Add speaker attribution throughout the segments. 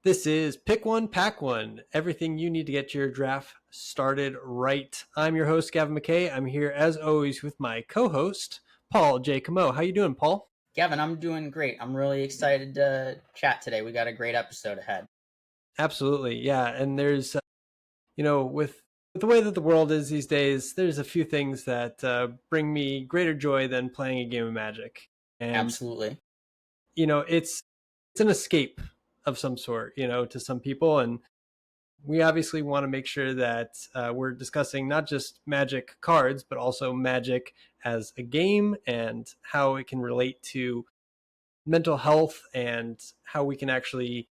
Speaker 1: This is Pick One, Pack One, everything you need to get your draft started right. I'm your host, Gavin McKay. I'm here, as always, with my co-host, Paul J. Camo. How you doing, Paul?
Speaker 2: Gavin, I'm doing great. I'm really excited to chat today. We got a great episode ahead.
Speaker 1: Absolutely, yeah. And there's, with the way that the world is these days, there's a few things that bring me greater joy than playing a game of Magic. And,
Speaker 2: Absolutely.
Speaker 1: It's an escape of some sort, to some people. And we obviously want to make sure that we're discussing not just Magic cards, but also Magic as a game and how it can relate to mental health and how we can actually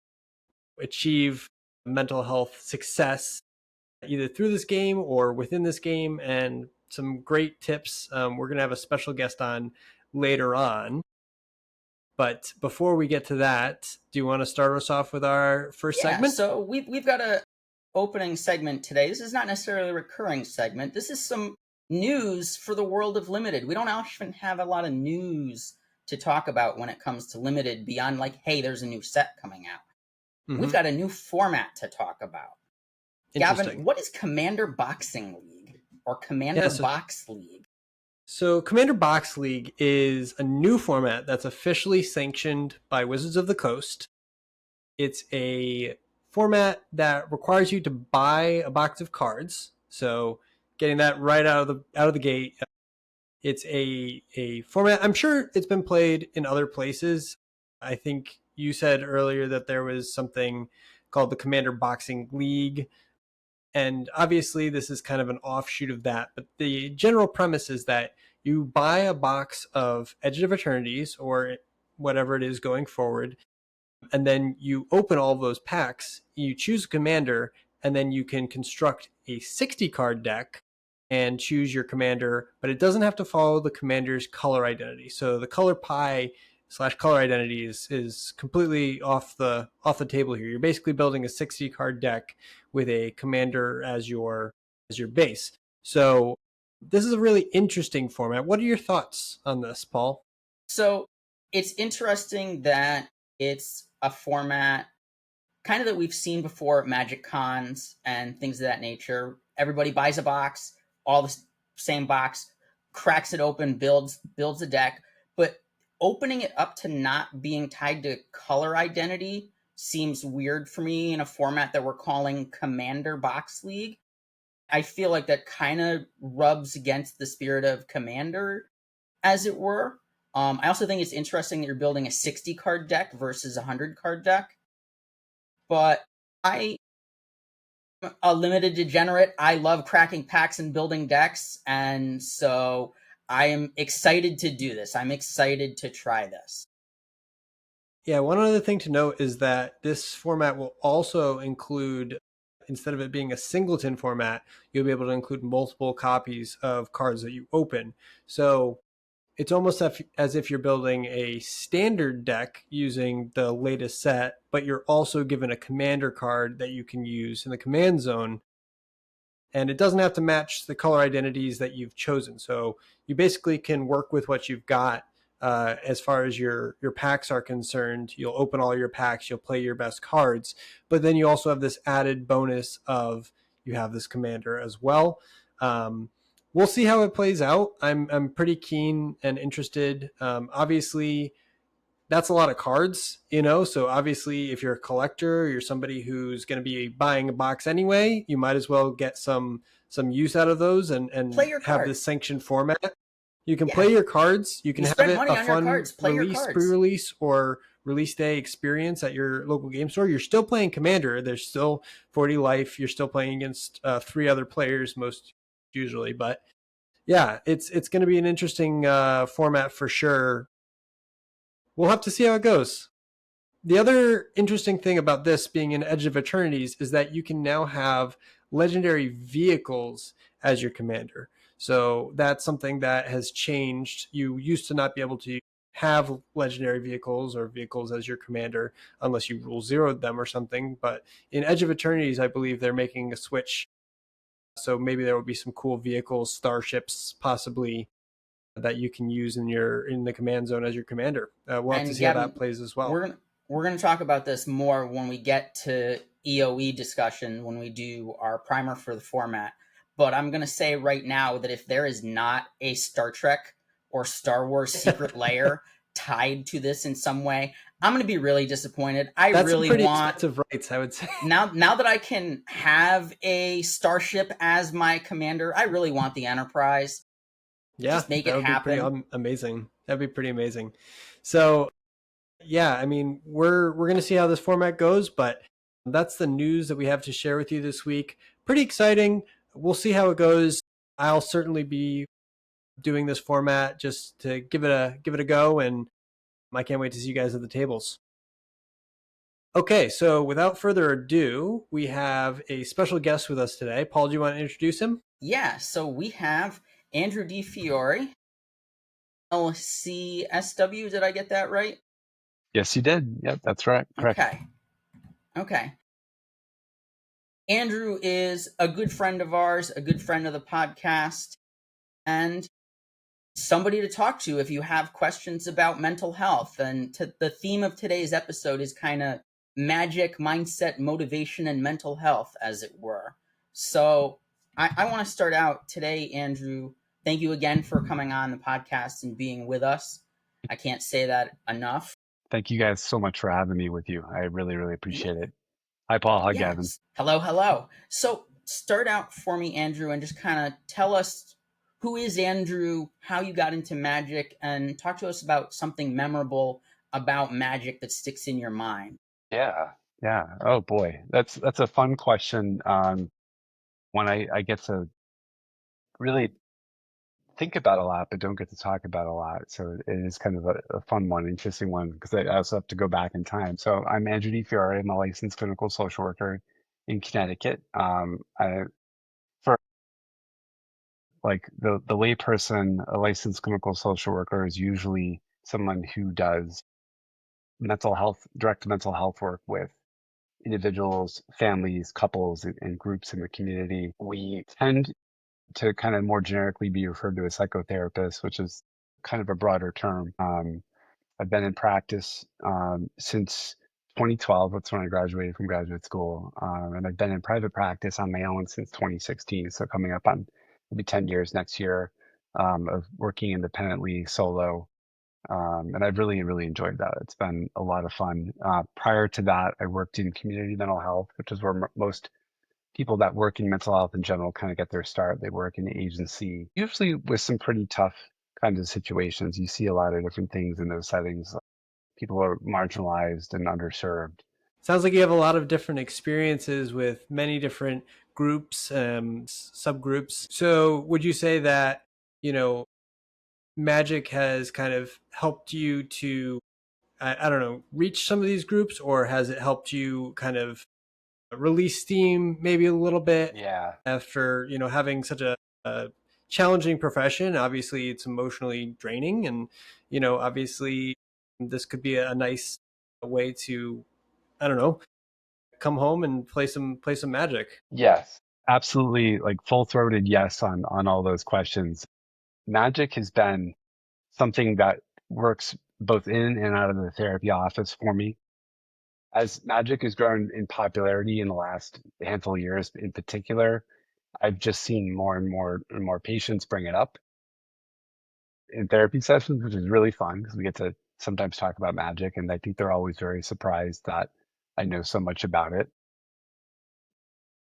Speaker 1: achieve mental health success either through this game or within this game, and some great tips. We're going to have a special guest on later on. But before we get to that, do you want to start us off with our first segment?
Speaker 2: So we've got a opening segment today. This is not necessarily a recurring segment. This is some news for the world of Limited. We don't often have a lot of news to talk about when it comes to Limited beyond like, hey, there's a new set coming out. Mm-hmm. We've got a new format to talk about. Gavin, what is Commander Boxing League or Commander Box League?
Speaker 1: So Commander Box League is a new format that's officially sanctioned by Wizards of the Coast. It's a format that requires you to buy a box of cards. So getting that right out of the gate. It's a format. I'm sure it's been played in other places. I think you said earlier that there was something called the Commander Boxing League. And obviously this is kind of an offshoot of that. But the general premise is that you buy a box of Edge of Eternities or whatever it is going forward, and then you open all of those packs, you choose a commander, and then you can construct a 60 card deck and choose your commander, but it doesn't have to follow the commander's color identity. So the color pie / color identity is completely off the table here. You're basically building a 60 card deck with a commander as your base. So this is a really interesting format. What are your thoughts on this, Paul?
Speaker 2: So it's interesting that it's a format kind of that we've seen before at Magic Cons and things of that nature. Everybody buys a box, all the same box, cracks it open, builds a deck. But opening it up to not being tied to color identity seems weird for me in a format that we're calling Commander Box League. I feel like that kind of rubs against the spirit of Commander, as it were. I also think it's interesting that you're building a 60 card deck versus a 100 card deck. But I'm a Limited degenerate. I love cracking packs and building decks. And so I am excited to do this. I'm excited to try this.
Speaker 1: Yeah, one other thing to note is that this format will also include, instead of it being a singleton format, you'll be able to include multiple copies of cards that you open. So it's almost as if you're building a standard deck using the latest set, but you're also given a commander card that you can use in the command zone. And it doesn't have to match the color identities that you've chosen. So you basically can work with what you've got. As far as your packs are concerned, you'll open all your packs, you'll play your best cards, but then you also have this added bonus of you have this commander as well. We'll see how it plays out. I'm pretty keen and interested. Obviously, that's a lot of cards, so obviously if you're a collector, you're somebody who's going to be buying a box anyway, you might as well get some use out of those and have this sanctioned format. You can play your cards. You can have it a fun release, pre-release, or release day experience at your local game store. You're still playing Commander. There's still 40 life. You're still playing against 3 other players most usually. But yeah, it's going to be an interesting format for sure. We'll have to see how it goes. The other interesting thing about this being an Edge of Eternities is that you can now have legendary vehicles as your commander. So that's something that has changed. You used to not be able to have legendary vehicles or vehicles as your commander unless you rule zeroed them or something. But in Edge of Eternities, I believe they're making a switch. So maybe there will be some cool vehicles, starships, possibly that you can use in the command zone as your commander. We'll have to
Speaker 2: And
Speaker 1: see how
Speaker 2: Gavin,
Speaker 1: that plays as well.
Speaker 2: we're gonna talk about this more when we get to EOE discussion when we do our primer for the format. But I'm gonna say right now that if there is not a Star Trek or Star Wars secret layer tied to this in some way, I'm gonna be really disappointed. I
Speaker 1: That's some
Speaker 2: really
Speaker 1: pretty
Speaker 2: want
Speaker 1: expensive rights, I would say.
Speaker 2: now that I can have a starship as my commander, I really want the Enterprise.
Speaker 1: Yeah,
Speaker 2: Just make
Speaker 1: that
Speaker 2: it
Speaker 1: would be pretty
Speaker 2: happen.
Speaker 1: amazing. That'd be pretty amazing. So yeah, I mean, we're gonna see how this format goes, but that's the news that we have to share with you this week. Pretty exciting. We'll see how it goes. I'll certainly be doing this format just to give it a go, and I can't wait to see you guys at the tables. Okay, so without further ado, we have a special guest with us today. Paul, do you want to introduce him?
Speaker 2: Yeah, so we have Andrew DiFiore, LCSW. Did I get that right?
Speaker 3: Yes, you did. Yep, that's right. Correct.
Speaker 2: Okay. Okay. Andrew is a good friend of ours, a good friend of the podcast, and somebody to talk to if you have questions about mental health. And the theme of today's episode is kind of magic, mindset, motivation, and mental health, as it were. So I want to start out today, Andrew. Thank you again for coming on the podcast and being with us. I can't say that enough.
Speaker 3: Thank you guys so much for having me with you. I really, really appreciate it. Hi, Paul. Hi, Gavin.
Speaker 2: Yes. Hello, hello. So start out for me, Andrew, and just kind of tell us who is Andrew, how you got into magic, and talk to us about something memorable about magic that sticks in your mind.
Speaker 3: Yeah, yeah. Oh boy, that's a fun question. One I get to really think about a lot, but don't get to talk about a lot. So it is kind of a fun one, interesting one, because I also have to go back in time. So I'm Andrew DiFiore. I'm a licensed clinical social worker in Connecticut. For like the layperson, a licensed clinical social worker is usually someone who does mental health, direct mental health work with individuals, families, couples, and groups in the community. We tend to kind of more generically be referred to as psychotherapists, which is kind of a broader term. I've been in practice since 2012. That's when I graduated from graduate school. And I've been in private practice on my own since 2016. So coming up on maybe 10 years next year of working independently solo. And I've really, really enjoyed that. It's been a lot of fun. Prior to that, I worked in community mental health, which is where most people that work in mental health in general kind of get their start. They work in the agency, usually with some pretty tough kinds of situations. You see a lot of different things in those settings. People are marginalized and underserved.
Speaker 1: Sounds like you have a lot of different experiences with many different groups, subgroups. So, would you say that magic has kind of helped you to, I don't know, reach some of these groups, or has it helped you kind of release steam maybe a little bit
Speaker 3: Yeah.
Speaker 1: after having such a challenging profession? Obviously, it's emotionally draining, and obviously, this could be a nice way to, I don't know, come home and play some magic.
Speaker 3: Yes. Absolutely, like full-throated yes on all those questions. Magic has been something that works both in and out of the therapy office for me. As magic has grown in popularity in the last handful of years in particular, I've just seen more and more patients bring it up in therapy sessions, which is really fun because we get to sometimes talk about magic. And I think they're always very surprised that I know so much about it.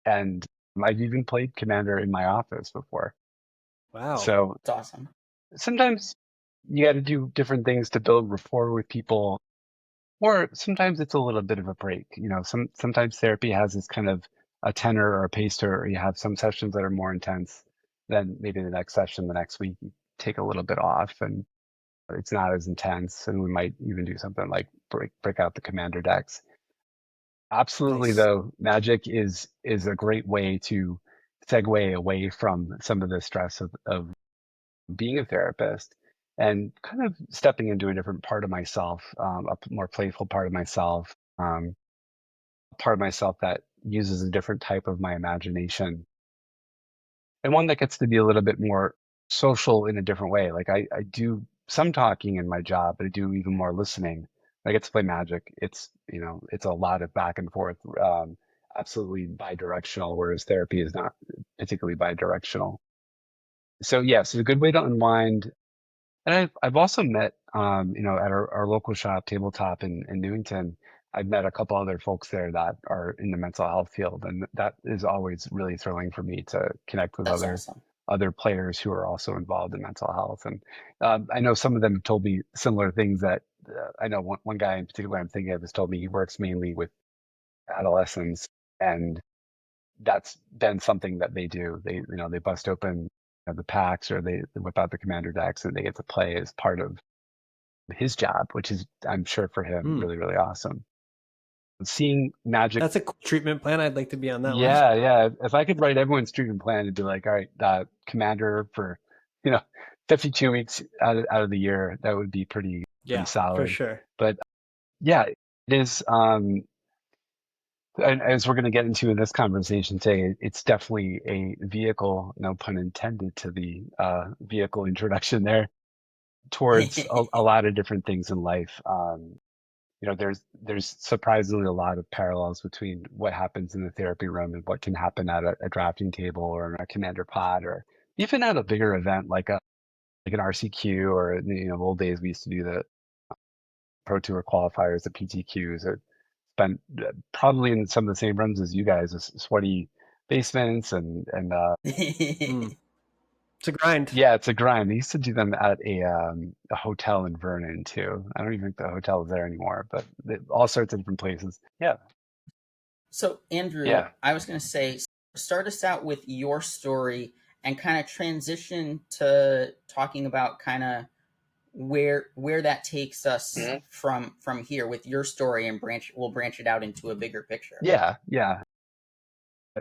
Speaker 3: And I've even played Commander in my office before.
Speaker 1: Wow.
Speaker 3: So
Speaker 2: It's awesome.
Speaker 3: sometimes you got to do different things to build rapport with people, or sometimes it's a little bit of a break. Sometimes therapy has this kind of a tenor or a pacer, or you have some sessions that are more intense. Then maybe the next session, the next week, you take a little bit off and it's not as intense. And we might even do something like break out the commander decks. Absolutely,
Speaker 1: Nice.
Speaker 3: though, magic is a great way to segue away from some of the stress of being a therapist and kind of stepping into a different part of myself, a more playful part of myself that uses a different type of my imagination, and one that gets to be a little bit more social in a different way. Like I do some talking in my job, but I do even more listening. I get to play Magic. It's, it's a lot of back and forth, absolutely bi-directional, whereas therapy is not particularly bi-directional. So yes, it's a good way to unwind. And I've also met, at our local shop, Tabletop in Newington, I've met a couple other folks there that are in the mental health field, and that is always really thrilling for me to connect with
Speaker 2: That's
Speaker 3: other
Speaker 2: awesome.
Speaker 3: other players who are also involved in mental health. And I know some of them have told me similar things that I know one guy in particular I'm thinking of has told me he works mainly with adolescents, and that's been something that they do. They bust open the packs, or they whip out the commander decks, and they get to play as part of his job, which is, I'm sure for him,
Speaker 1: Hmm.
Speaker 3: really, really awesome. Seeing Magic,
Speaker 1: That's a cool treatment plan. I'd like to be on that one.
Speaker 3: yeah, yeah. If I could write everyone's treatment plan and be like, all right, commander for, you know, 52 weeks out of the year, that would be pretty
Speaker 1: Yeah, for
Speaker 3: solid.
Speaker 1: sure.
Speaker 3: But yeah, it is. And as we're going to get into in this conversation today, it's definitely a vehicle, no pun intended to the vehicle introduction there, towards a lot of different things in life. There's surprisingly a lot of parallels between what happens in the therapy room and what can happen at a drafting table or a commander pod, or even at a bigger event like an RCQ, or old days we used to do the Pro Tour qualifiers, the PTQs. It spent probably in some of the same rooms as you guys, sweaty basements and
Speaker 1: Mm. It's a grind.
Speaker 3: yeah, it's a grind. They used to do them at a hotel in Vernon too. I don't even think the hotel is there anymore, but all sorts of different places. Yeah,
Speaker 2: So, Andrew,
Speaker 3: yeah.
Speaker 2: I was going to say, start us out with your story and kind of transition to talking about kind of where that takes us
Speaker 3: Mhm.
Speaker 2: from here with your story, and we'll branch it out into a bigger picture.
Speaker 3: Yeah, yeah.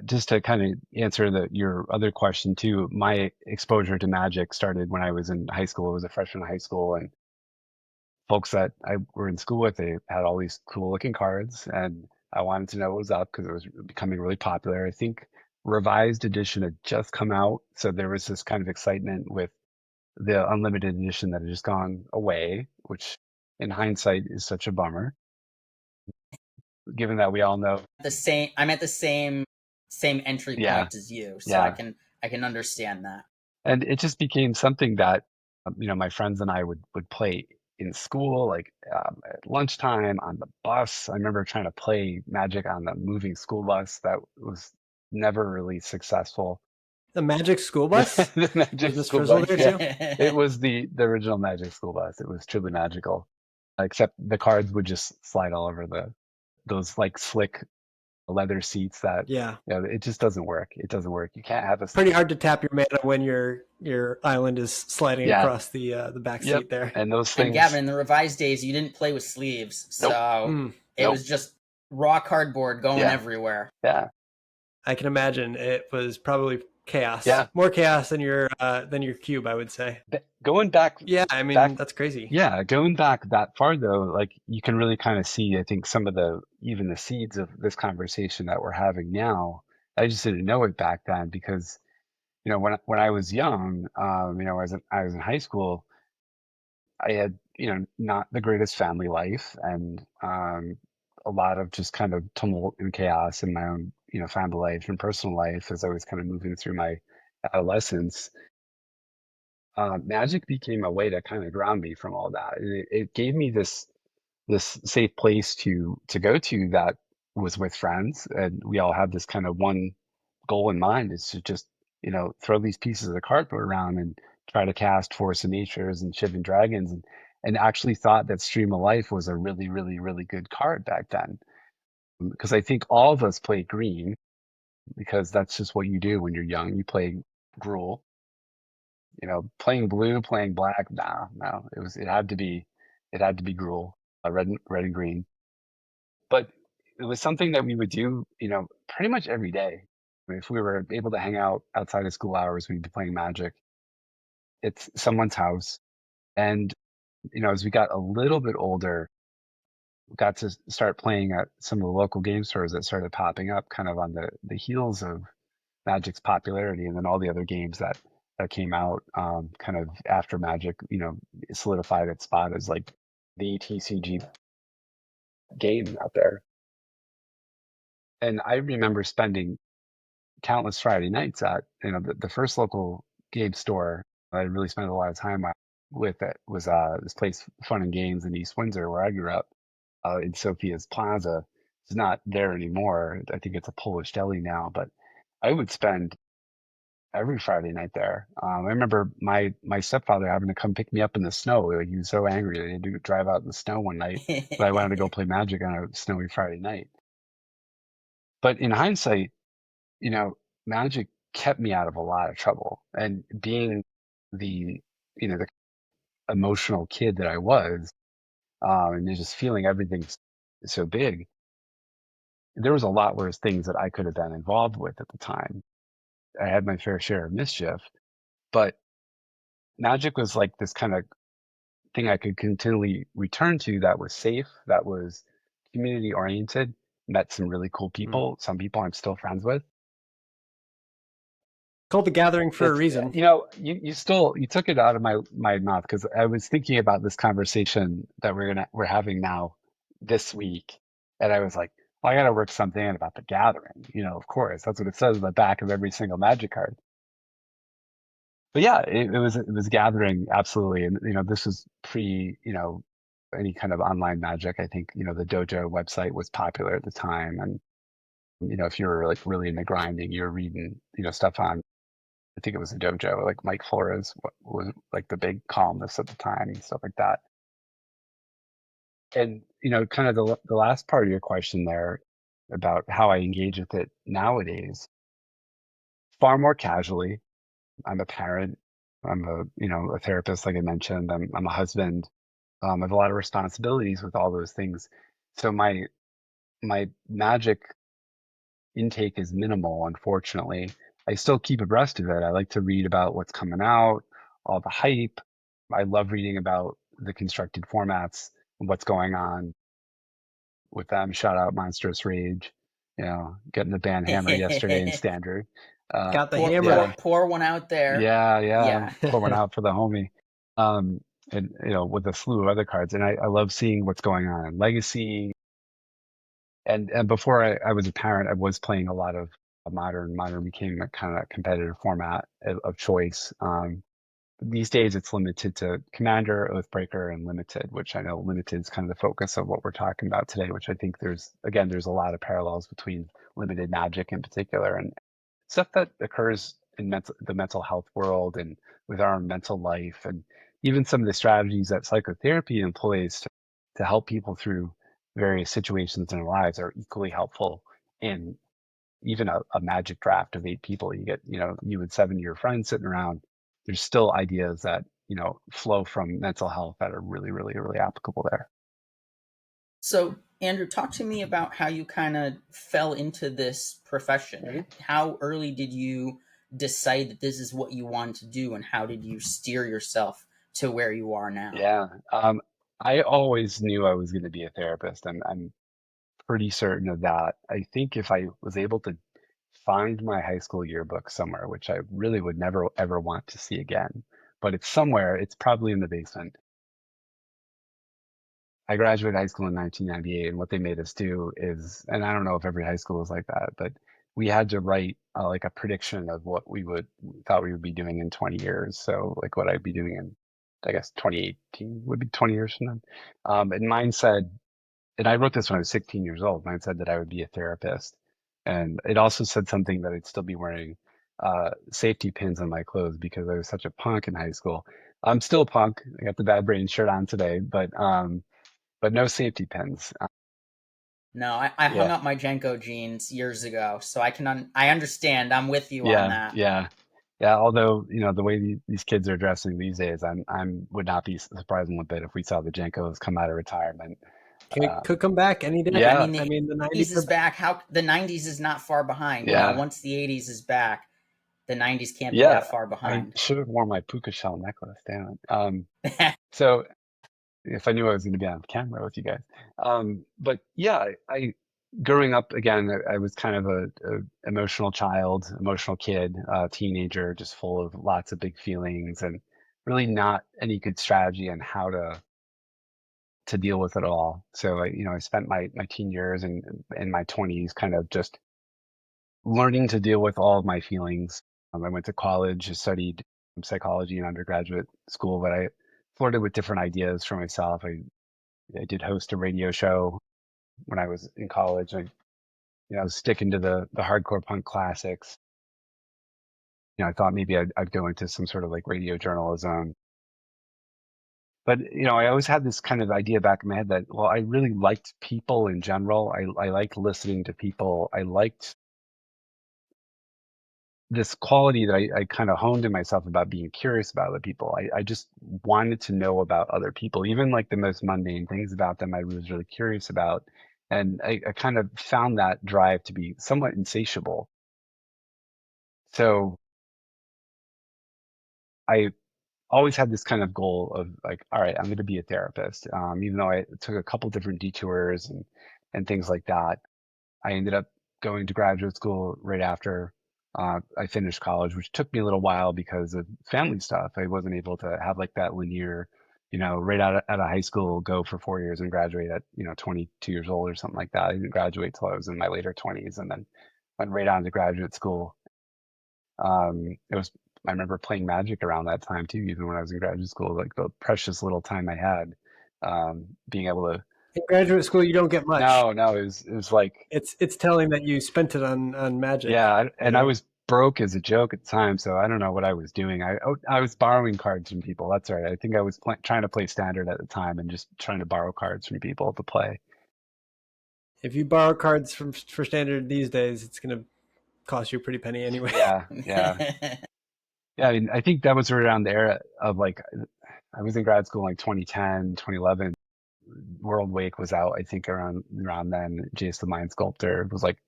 Speaker 3: Just to kind of answer your other question too, my exposure to Magic started when I was in high school. I was a freshman in high school, and folks that I were in school with, they had all these cool looking cards, and I wanted to know what was up because it was becoming really popular. I think revised edition had just come out, so there was this kind of excitement with the unlimited edition that had just gone away, which in hindsight is such a bummer, given that we all know.
Speaker 2: I'm at the same entry
Speaker 3: Yeah,
Speaker 2: point as you, so I
Speaker 3: yeah.
Speaker 2: can understand that.
Speaker 3: And it just became something that, my friends and I would play in school, like at lunchtime on the bus. I remember trying to play Magic on the moving school bus. That was never really successful.
Speaker 1: The Magic School Bus?
Speaker 3: The
Speaker 1: Was
Speaker 3: Magic
Speaker 1: Miss
Speaker 3: School
Speaker 1: Frizzle
Speaker 3: Bus,
Speaker 1: there
Speaker 3: yeah.
Speaker 1: too?
Speaker 3: It was the original Magic School Bus. It was truly magical, except the cards would just slide all over those like slick leather seats that,
Speaker 1: Yeah.
Speaker 3: it just doesn't work. It doesn't work. You can't have a,
Speaker 1: Pretty hard to tap your mana when your island is sliding
Speaker 3: yeah,
Speaker 1: across the back
Speaker 3: yep.
Speaker 1: seat there.
Speaker 3: And those
Speaker 2: And Gavin,
Speaker 3: things,
Speaker 2: in the revised days, you didn't play with sleeves,
Speaker 3: nope,
Speaker 2: so
Speaker 1: Mm.
Speaker 2: it
Speaker 3: nope.
Speaker 2: was just raw cardboard going
Speaker 3: Yeah,
Speaker 2: everywhere.
Speaker 3: yeah,
Speaker 1: I can imagine it was probably chaos.
Speaker 3: yeah.
Speaker 1: More chaos than your cube, I would say.
Speaker 3: Going back,
Speaker 1: Yeah, I mean
Speaker 3: back,
Speaker 1: that's crazy.
Speaker 3: yeah, going back that far though, like you can really kind of see, I think, some of even the seeds of this conversation that we're having now. I just didn't know it back then because, when I was young, as I was in high school, I had, not the greatest family life, and a lot of just kind of tumult and chaos in my own, family life and personal life as I was kind of moving through my adolescence. Magic became a way to kind of ground me from all that. And it gave me this safe place to go to that was with friends, and we all had this kind of one goal in mind, is to just throw these pieces of cardboard around and try to cast Force of Natures and Shivan Dragons, and actually thought that Stream of Life was a really, really, really good card back then, because I think all of us played green because that's just what you do when you're young. You play Gruul. Playing blue, playing black, nah, no. It had to be Gruul, red and green. But it was something that we would do, pretty much every day. I mean, if we were able to hang out outside of school hours, we'd be playing Magic. It's someone's house. And, as we got a little bit older, we got to start playing at some of the local game stores that started popping up kind of on the heels of Magic's popularity, and then all the other games that that came out kind of after Magic, solidified its spot as like the TCG game out there. And I remember spending countless Friday nights at, the first local game store I really spent a lot of time with. It was this place, Fun and Games in East Windsor, where I grew up, in Sophia's Plaza. It's not there anymore. I think it's a Polish deli now, but I would spend every Friday night there. I remember my stepfather having to come pick me up in the snow. Like, he was so angry that he had to drive out in the snow one night, but I wanted to go play Magic on a snowy Friday night. But in hindsight, you know, Magic kept me out of a lot of trouble. And being the, the emotional kid that I was, and just feeling everything so big, there was a lot worse things that I could have been involved with at the time. I had my fair share of mischief, but Magic was like this kind of thing I could continually return to that was safe, that was community oriented, met some really cool
Speaker 1: Mm.
Speaker 3: people, some people I'm still friends with.
Speaker 1: Called The Gathering for a
Speaker 3: It's,
Speaker 1: reason.
Speaker 3: you took it out of my mouth because I was thinking about this conversation that we're having now this week, and I was like, well, I got to work something in about the gathering. Of course, that's what it says on the back of every single Magic card. But yeah, it was gathering absolutely, and this was pre any kind of online Magic. I think the dojo website was popular at the time, and if you were like really into grinding, you were reading stuff on. I think it was a dojo, like Mike Flores was like the big columnist at the time and stuff like that. And kind of the last part of your question there about how I engage with it nowadays, far more casually. I'm a parent. I'm a therapist, like I mentioned. I'm a husband. I have a lot of responsibilities with all those things. So my Magic intake is minimal, unfortunately. I still keep abreast of it. I like to read about what's coming out, all the hype. I love reading about the constructed formats and what's going on with them. Shout out Monstrous Rage, getting the band hammer yesterday in standard.
Speaker 1: Got the
Speaker 2: pour,
Speaker 1: hammer.
Speaker 2: pour,
Speaker 3: Yeah,
Speaker 2: pour one out there.
Speaker 3: yeah,
Speaker 2: Yeah.
Speaker 3: pour one out for the homie. And with a slew of other cards. And I love seeing what's going on in Legacy. And before I was a parent, I was playing a lot of modern. Modern became a kind of competitive format of choice. These days, it's limited to Commander, Oathbreaker, and Limited, which I know Limited is kind of the focus of what we're talking about today, which I think there's a lot of parallels between Limited Magic in particular and stuff that occurs in the mental health world and with our mental life, and even some of the strategies that psychotherapy employs to help people through various situations in their lives are equally helpful in even a Magic draft of 8 people. You get, you and 7 of your friends sitting around. There's still ideas that, flow from mental health that are really, really, really applicable there.
Speaker 2: So, Andrew, talk to me about how you kind of fell into this profession. How early did you decide that this is what you wanted to do, and how did you steer yourself to where you are now?
Speaker 3: Yeah. I always knew I was going to be a therapist. I'm pretty certain of that. I think if I was able to find my high school yearbook somewhere, which I really would never ever want to see again, but it's somewhere, it's probably in the basement. I graduated high school in 1998, and what they made us do is, and I don't know if every high school is like that, but we had to write like a prediction of what thought we would be doing in 20 years. So like what I'd be doing in, I guess 2018 would be 20 years from then. And mine said, and I wrote this when I was 16 years old. Mine said that I would be a therapist, and it also said something that I'd still be wearing safety pins on my clothes because I was such a punk in high school. I'm still a punk. I got the Bad Brain shirt on today, but no safety pins.
Speaker 2: No, I hung
Speaker 3: Yeah,
Speaker 2: up my Jenko jeans years ago, so I understand. I'm with you on
Speaker 3: yeah,
Speaker 2: that.
Speaker 3: yeah, yeah. Although the way these kids are dressing these days, I'm would not be surprised one bit if we saw the Jenkos come out of retirement.
Speaker 1: Could come back any
Speaker 2: I
Speaker 1: day.
Speaker 3: Yeah,
Speaker 2: mean,
Speaker 1: I
Speaker 2: the
Speaker 1: mean, the 90s
Speaker 2: 80s
Speaker 1: are
Speaker 2: is
Speaker 1: back.
Speaker 2: back. How the 90s is not far behind.
Speaker 3: yeah,
Speaker 2: Once the 80s is back, the 90s can't be
Speaker 3: yeah.
Speaker 2: that far
Speaker 3: I
Speaker 2: behind.
Speaker 3: should have worn my puka shell necklace. Damn it. So if I knew I was going to be on camera with you guys. But yeah, growing up again, I was kind of a emotional child, emotional kid, teenager, just full of lots of big feelings and really not any good strategy on how to deal with it all. So I spent my teen years and in my 20s kind of just learning to deal with all of my feelings. I went to college, studied psychology in undergraduate school, but I flirted with different ideas for myself. I did host a radio show when I was in college. I was sticking to the hardcore punk classics. I thought maybe I'd go into some sort of like radio journalism. But I always had this kind of idea back in my head that, well, I really liked people in general. I liked listening to people. I liked this quality that I kind of honed in myself about being curious about other people. I just wanted to know about other people, even like the most mundane things about them. I was really curious about, and I kind of found that drive to be somewhat insatiable. So I always had this kind of goal of like, all right, I'm going to be a therapist. Even though I took a couple different detours and things like that, I ended up going to graduate school right after I finished college, which took me a little while because of family stuff. I wasn't able to have like that linear, right out of high school, go for 4 years and graduate at, 22 years old or something like that. I didn't graduate till I was in my later 20s and then went right on to graduate school. It was, I remember playing Magic around that time too, even when I was in graduate school, like the precious little time I had, being able to,
Speaker 1: In graduate school, you don't get much.
Speaker 3: no, no, it was like,
Speaker 1: It's telling that you spent it on magic.
Speaker 3: yeah,
Speaker 1: You
Speaker 3: and I
Speaker 1: know,
Speaker 3: was broke as a joke at the time, so I don't know what I was doing. I was borrowing cards from people. That's right. I think I was trying to play standard at the time and just trying to borrow cards from people to play.
Speaker 1: if you borrow cards from for standard these days, it's gonna cost you a pretty penny anyway.
Speaker 3: Yeah, yeah, yeah. I mean, I think that was right around the era of like I was in grad school in like 2010, 2011. World Wake was out, I think around then. Jace the Mind Sculptor was like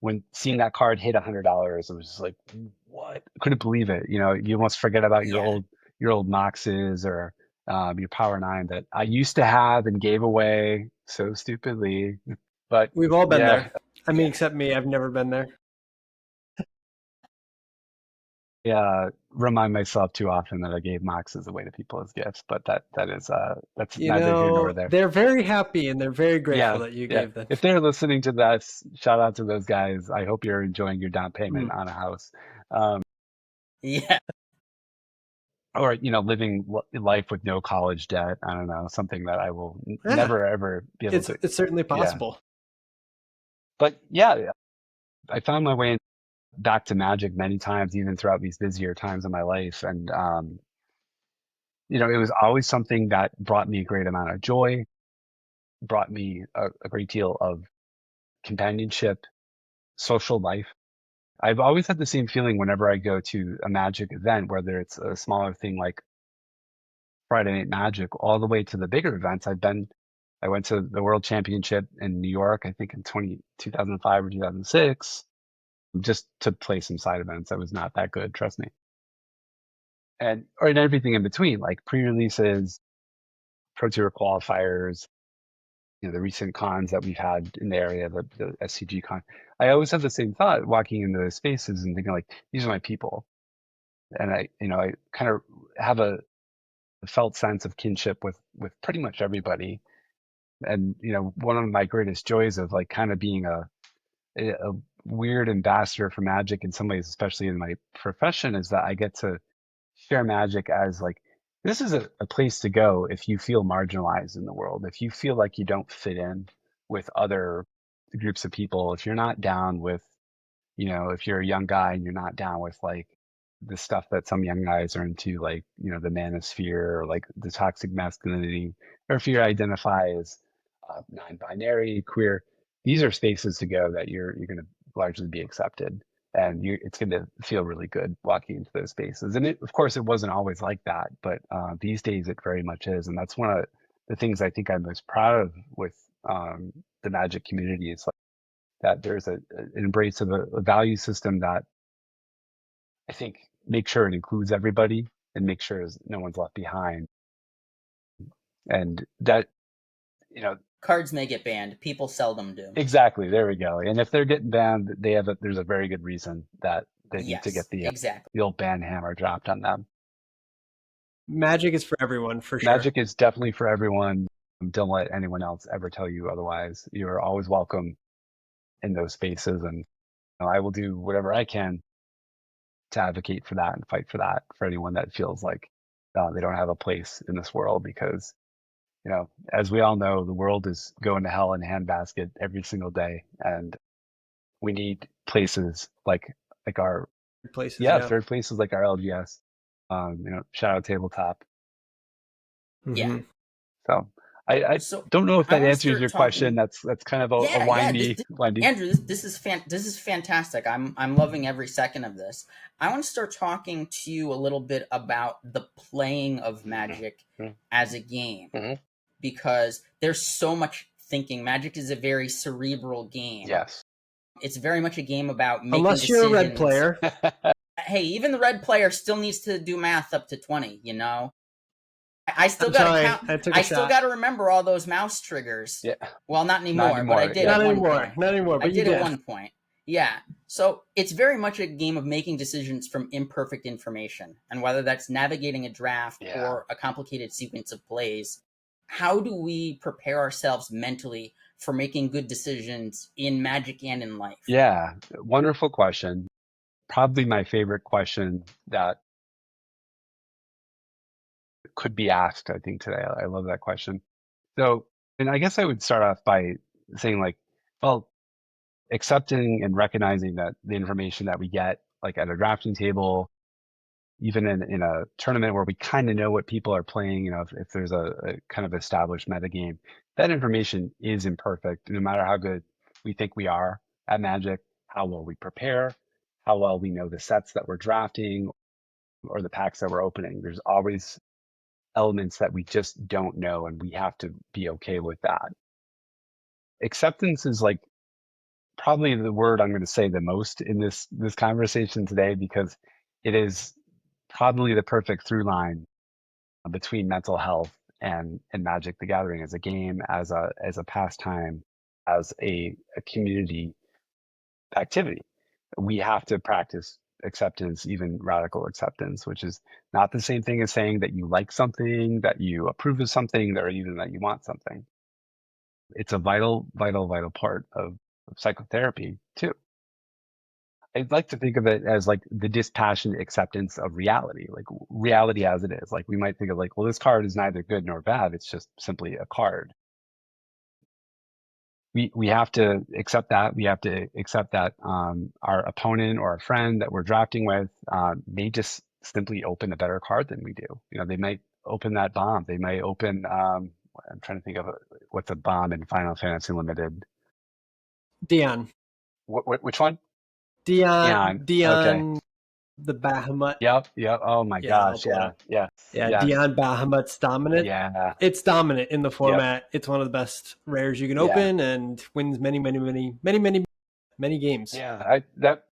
Speaker 3: when seeing that card hit $100, it was just like, what? Couldn't believe it. You almost forget about your
Speaker 2: Yeah.
Speaker 3: old Moxes or your Power Nine that I used to have and gave away so stupidly. But
Speaker 1: We've all been
Speaker 3: yeah,
Speaker 1: there. I mean,
Speaker 2: Yeah.
Speaker 1: except me. I've never been there.
Speaker 3: yeah, remind myself too often that I gave Moxes away to people as gifts. But that's
Speaker 1: You
Speaker 3: neither here nor
Speaker 1: know,
Speaker 3: there.
Speaker 1: they're very happy and they're very grateful
Speaker 3: Yeah,
Speaker 1: that you
Speaker 3: yeah.
Speaker 1: gave them.
Speaker 3: If they're listening to this, shout out to those guys. I hope you're enjoying your down
Speaker 1: Mm.
Speaker 3: payment on a house. Um,
Speaker 2: Yeah.
Speaker 3: or living life with no college debt. I don't know, something that I will
Speaker 1: Yeah,
Speaker 3: never ever be able to.
Speaker 1: it's certainly
Speaker 3: Yeah,
Speaker 1: possible.
Speaker 3: but yeah, I found my way back to magic many times, even throughout these busier times of my life, and it was always something that brought me a great amount of joy, brought me a great deal of companionship, social life. I've always had the same feeling whenever I go to a magic event, whether it's a smaller thing like Friday Night Magic all the way to the bigger events. I went to the World Championship in New York, I think in 2005 or 2006, just to play some side events. I was not that good, trust me. And everything in between, like pre-releases, Pro Tour qualifiers, the recent cons that we've had in the area, the SCG con. I always have the same thought walking into those spaces and thinking like, these are my people. And I kind of have a felt sense of kinship with pretty much everybody. And one of my greatest joys of like kind of being a weird ambassador for magic in some ways, especially in my profession, is that I get to share magic as like this is a place to go if you feel marginalized in the world, if you feel like you don't fit in with other groups of people, if you're not down with if you're a young guy and you're not down with like the stuff that some young guys are into, like, the manosphere or like the toxic masculinity, or if you identify as non-binary, queer, these are spaces to go that you're going to largely be accepted. And it's going to feel really good walking into those spaces. And of course, it wasn't always like that, but these days it very much is. And that's one of the things I think I'm most proud of with the magic community. Is that there's an embrace of a value system that I think makes sure it includes everybody and makes sure no one's left behind. And that
Speaker 2: cards may get banned. People seldom do.
Speaker 3: Exactly. There we go. And if they're getting banned, there's a very good reason that they need to
Speaker 2: Yes,
Speaker 3: get the
Speaker 2: exactly.
Speaker 3: old ban hammer dropped on them.
Speaker 1: Magic is for everyone, for sure.
Speaker 3: Magic is definitely for everyone. Don't let anyone else ever tell you otherwise. You are always welcome in those spaces, and I will do whatever I can to advocate for that and fight for that for anyone that feels like they don't have a place in this world, because as we all know, the world is going to hell in a handbasket every single day, and we need places like our
Speaker 1: Places, yeah.
Speaker 3: third places like our LGS. Shout out tabletop.
Speaker 2: Yeah.
Speaker 1: Mhm.
Speaker 3: So I
Speaker 2: So
Speaker 3: don't know if
Speaker 2: I
Speaker 3: that
Speaker 2: want to
Speaker 3: answers
Speaker 2: start
Speaker 3: your question.
Speaker 2: talking.
Speaker 3: That's kind of a
Speaker 2: Yeah.
Speaker 3: windy.
Speaker 2: Andrew, this is fantastic. I'm loving every second of this. I want to start talking to you a little bit about the playing of Magic
Speaker 3: Mhm.
Speaker 2: as a game,
Speaker 3: Mhm.
Speaker 2: because there's so much thinking. Magic is a very cerebral game.
Speaker 3: Yes.
Speaker 2: It's very much a game about making
Speaker 1: Unless you're a
Speaker 2: decisions.
Speaker 1: red player.
Speaker 2: Hey, even the red player still needs to do math up to 20, I still
Speaker 1: I'm
Speaker 2: got to
Speaker 1: sorry,
Speaker 2: count.
Speaker 1: I took a
Speaker 2: still
Speaker 1: shot.
Speaker 2: got to remember all those mouse triggers.
Speaker 3: Yeah.
Speaker 2: Well, not anymore, but I did
Speaker 3: Yeah.
Speaker 2: at
Speaker 1: Not
Speaker 2: one
Speaker 1: anymore.
Speaker 2: point.
Speaker 1: Not anymore,
Speaker 2: I
Speaker 1: but you
Speaker 2: did at
Speaker 1: did.
Speaker 2: one point. Yeah. So it's very much a game of making decisions from imperfect information. And whether that's navigating a draft
Speaker 3: Yeah.
Speaker 2: or a complicated sequence of plays, how do we prepare ourselves mentally for making good decisions in Magic and in life?
Speaker 3: Yeah. Wonderful question. Probably my favorite question that could be asked, I think, today. I love that question. So, and I guess I would start off by saying, like, well, accepting and recognizing that the information that we get, like at a drafting table, even in a tournament where we kind of know what people are playing, if there's a kind of established metagame, that information is imperfect, no matter how good we think we are at Magic, how well we prepare, how well we know the sets that we're drafting or the packs that we're opening. There's always elements that we just don't know, and we have to be okay with that. Acceptance is like probably the word I'm going to say the most in this conversation today, because it is probably the perfect through line between mental health and Magic the Gathering as a game, as a pastime, as a community activity. We have to practice acceptance, even radical acceptance, which is not the same thing as saying that you like something, that you approve of something, or even that you want something. It's a vital, vital, vital part of psychotherapy too. I'd like to think of it as like the dispassionate acceptance of reality, like reality as it is. Like we might think of like, well, this card is neither good nor bad. It's just simply a card. We have to accept that. We have to accept that our opponent or a friend that we're drafting with may just simply open a better card than we do. They might open that bomb. They might open. I'm trying to think of what's a bomb in Final Fantasy Limited.
Speaker 1: Dion.
Speaker 3: Which one?
Speaker 1: Dion.
Speaker 3: Okay.
Speaker 1: The Bahamut.
Speaker 3: Yep. Oh my
Speaker 1: Yeah, I'll
Speaker 3: gosh.
Speaker 1: pull it
Speaker 3: Yeah.
Speaker 1: up.
Speaker 3: Yeah.
Speaker 1: Yeah,
Speaker 3: Yes.
Speaker 1: Dion Bahamut's dominant.
Speaker 3: Yeah.
Speaker 1: It's dominant in the
Speaker 3: Yep.
Speaker 1: format. It's one of the best rares you can
Speaker 3: Yeah.
Speaker 1: open, and wins many games.
Speaker 3: Yeah.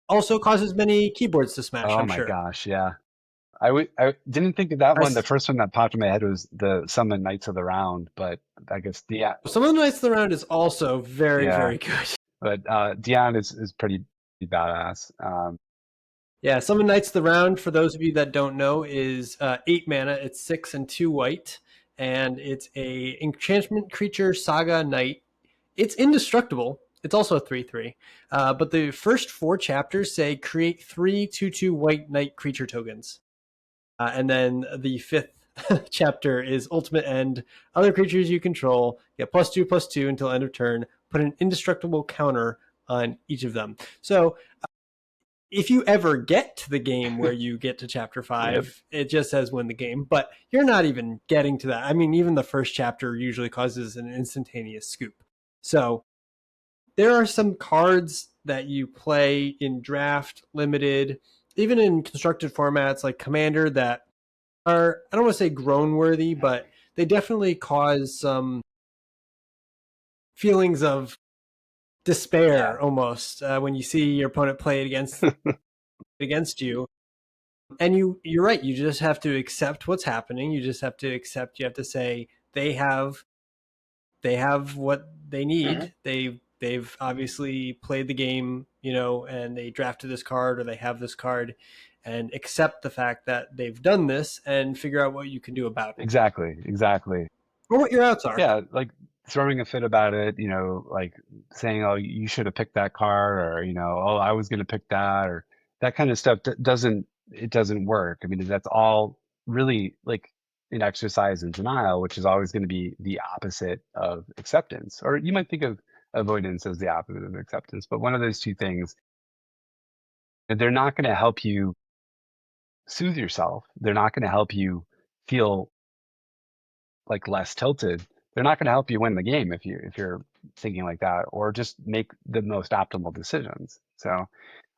Speaker 1: Also causes many keyboards to smash,
Speaker 3: Oh
Speaker 1: I'm
Speaker 3: my
Speaker 1: sure.
Speaker 3: gosh. Yeah. I didn't think of that one. The first one that popped in my head was the Summon Knights of the Round, but I guess
Speaker 1: Some of the Knights of the Round is also very,
Speaker 3: yeah.
Speaker 1: very good.
Speaker 3: But Dion is pretty badass.
Speaker 1: Yeah, Summon Knights of the Round, for those of you that don't know, is 8 mana. It's 6 and 2 white, and it's a enchantment creature saga knight. It's indestructible. It's also a 3/3. But the first 4 chapters say create 3 2/2 white knight creature tokens. And then the 5th chapter is ultimate end. Other creatures you control get +2/+2 until end of turn. Put an indestructible counter on each of them. So if you ever get to the game where you get to chapter 5, yep, it just says win the game, but you're not even getting to that. I mean, even the first chapter usually causes an instantaneous scoop. So there are some cards that you play in draft, limited, even in constructed formats like Commander that are, I don't want to say groan worthy, but they definitely cause some feelings of despair almost when you see your opponent play it against you. And you're right. You just have to accept what's happening. You just have to accept. You have to say they have they have what they
Speaker 2: Mhm.
Speaker 1: need. They've obviously played the game, and they drafted this card or they have this card, and accept the fact that they've done this and figure out what you can do about it
Speaker 3: Exactly.
Speaker 1: or what your outs are.
Speaker 3: Yeah, like throwing a fit about it, like saying, "Oh, you should have picked that card," or "Oh, I was going to pick that," or that kind of stuff doesn't work. I mean, that's all really like an exercise in denial, which is always going to be the opposite of acceptance. Or you might think of avoidance as the opposite of acceptance, but one of those two things, they're not going to help you soothe yourself. They're not going to help you feel like less tilted. They're not going to help you win the game if you're thinking like that, or just make the most optimal decisions. So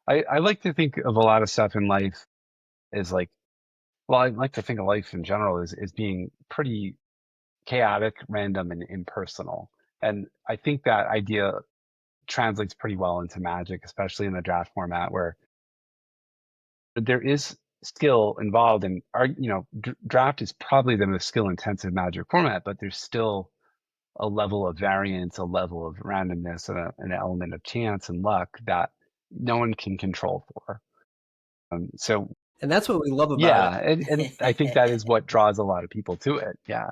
Speaker 3: I like to think of a lot of stuff in life as like, well, I like to think of life in general as being pretty chaotic, random, and impersonal. And I think that idea translates pretty well into Magic, especially in the draft format where there is skill involved. And our, draft is probably the most skill intensive Magic format, but there's still a level of variance, a level of randomness, and an element of chance and luck that no one can control for. So
Speaker 1: And that's what we love about
Speaker 3: yeah,
Speaker 1: it.
Speaker 3: and I think that is what draws a lot of people to it. Yeah.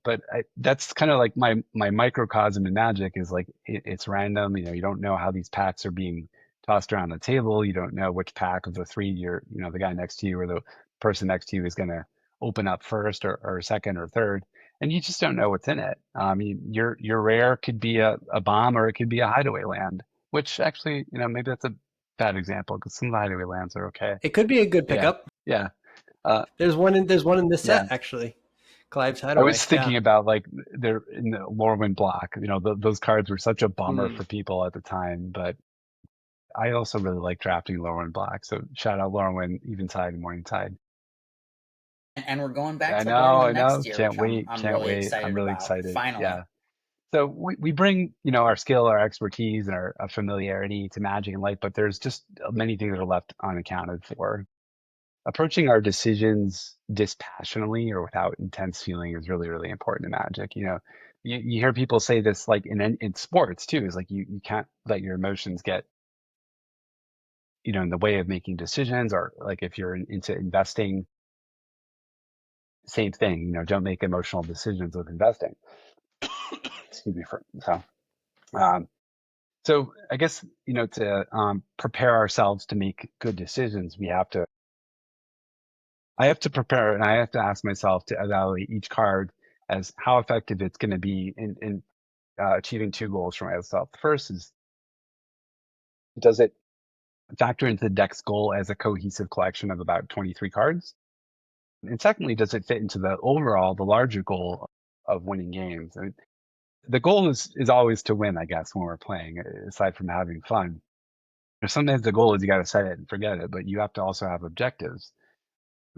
Speaker 3: But that's kind of like my microcosm in Magic is like it's random. You don't know how these packs are being tossed around the table. You don't know which pack of the three the guy next to you or the person next to you is going to open up first or second or third, and you just don't know what's in it. Your rare could be a bomb or it could be a hideaway land, which actually maybe that's a bad example because some of the hideaway lands are okay.
Speaker 1: It could be a good
Speaker 3: Yeah,
Speaker 1: pickup.
Speaker 3: yeah, uh,
Speaker 1: There's one in this
Speaker 3: yeah.
Speaker 1: set actually. Clive's
Speaker 3: I was
Speaker 1: Hideaway. Yeah.
Speaker 3: thinking about like they're in the Lorwyn block. Those cards were such a bummer
Speaker 1: Hmm.
Speaker 3: for people at the time, but I also really like drafting Lorwyn block. So shout out Lorwyn, Eventide and Morningtide.
Speaker 2: And we're going back
Speaker 3: I
Speaker 2: to
Speaker 3: know,
Speaker 2: Lorwyn
Speaker 3: I
Speaker 2: next
Speaker 3: know.
Speaker 2: year,
Speaker 3: Can't
Speaker 2: which I'm
Speaker 3: wait,
Speaker 2: I'm
Speaker 3: can't
Speaker 2: really
Speaker 3: wait. I'm
Speaker 2: excited
Speaker 3: really
Speaker 2: about.
Speaker 3: excited.
Speaker 2: Finally.
Speaker 3: Yeah. So we bring, our skill, our expertise, and our familiarity to Magic and life, but there's just many things that are left unaccounted for. Approaching our decisions dispassionately or without intense feeling is really, really important in Magic. You hear people say this like in sports too, is like you can't let your emotions get, in the way of making decisions, or like if you're into investing, same thing, don't make emotional decisions with investing. Excuse me for um, so I guess, to prepare ourselves to make good decisions, I have to prepare and I have to ask myself to evaluate each card as how effective it's going to be in achieving two goals for myself. The first is, does it factor into the deck's goal as a cohesive collection of about 23 cards? And secondly, does it fit into the larger goal of winning games? I mean, the goal is always to win, I guess, when we're playing, aside from having fun. Sometimes the goal is you got to set it and forget it, but you have to also have objectives.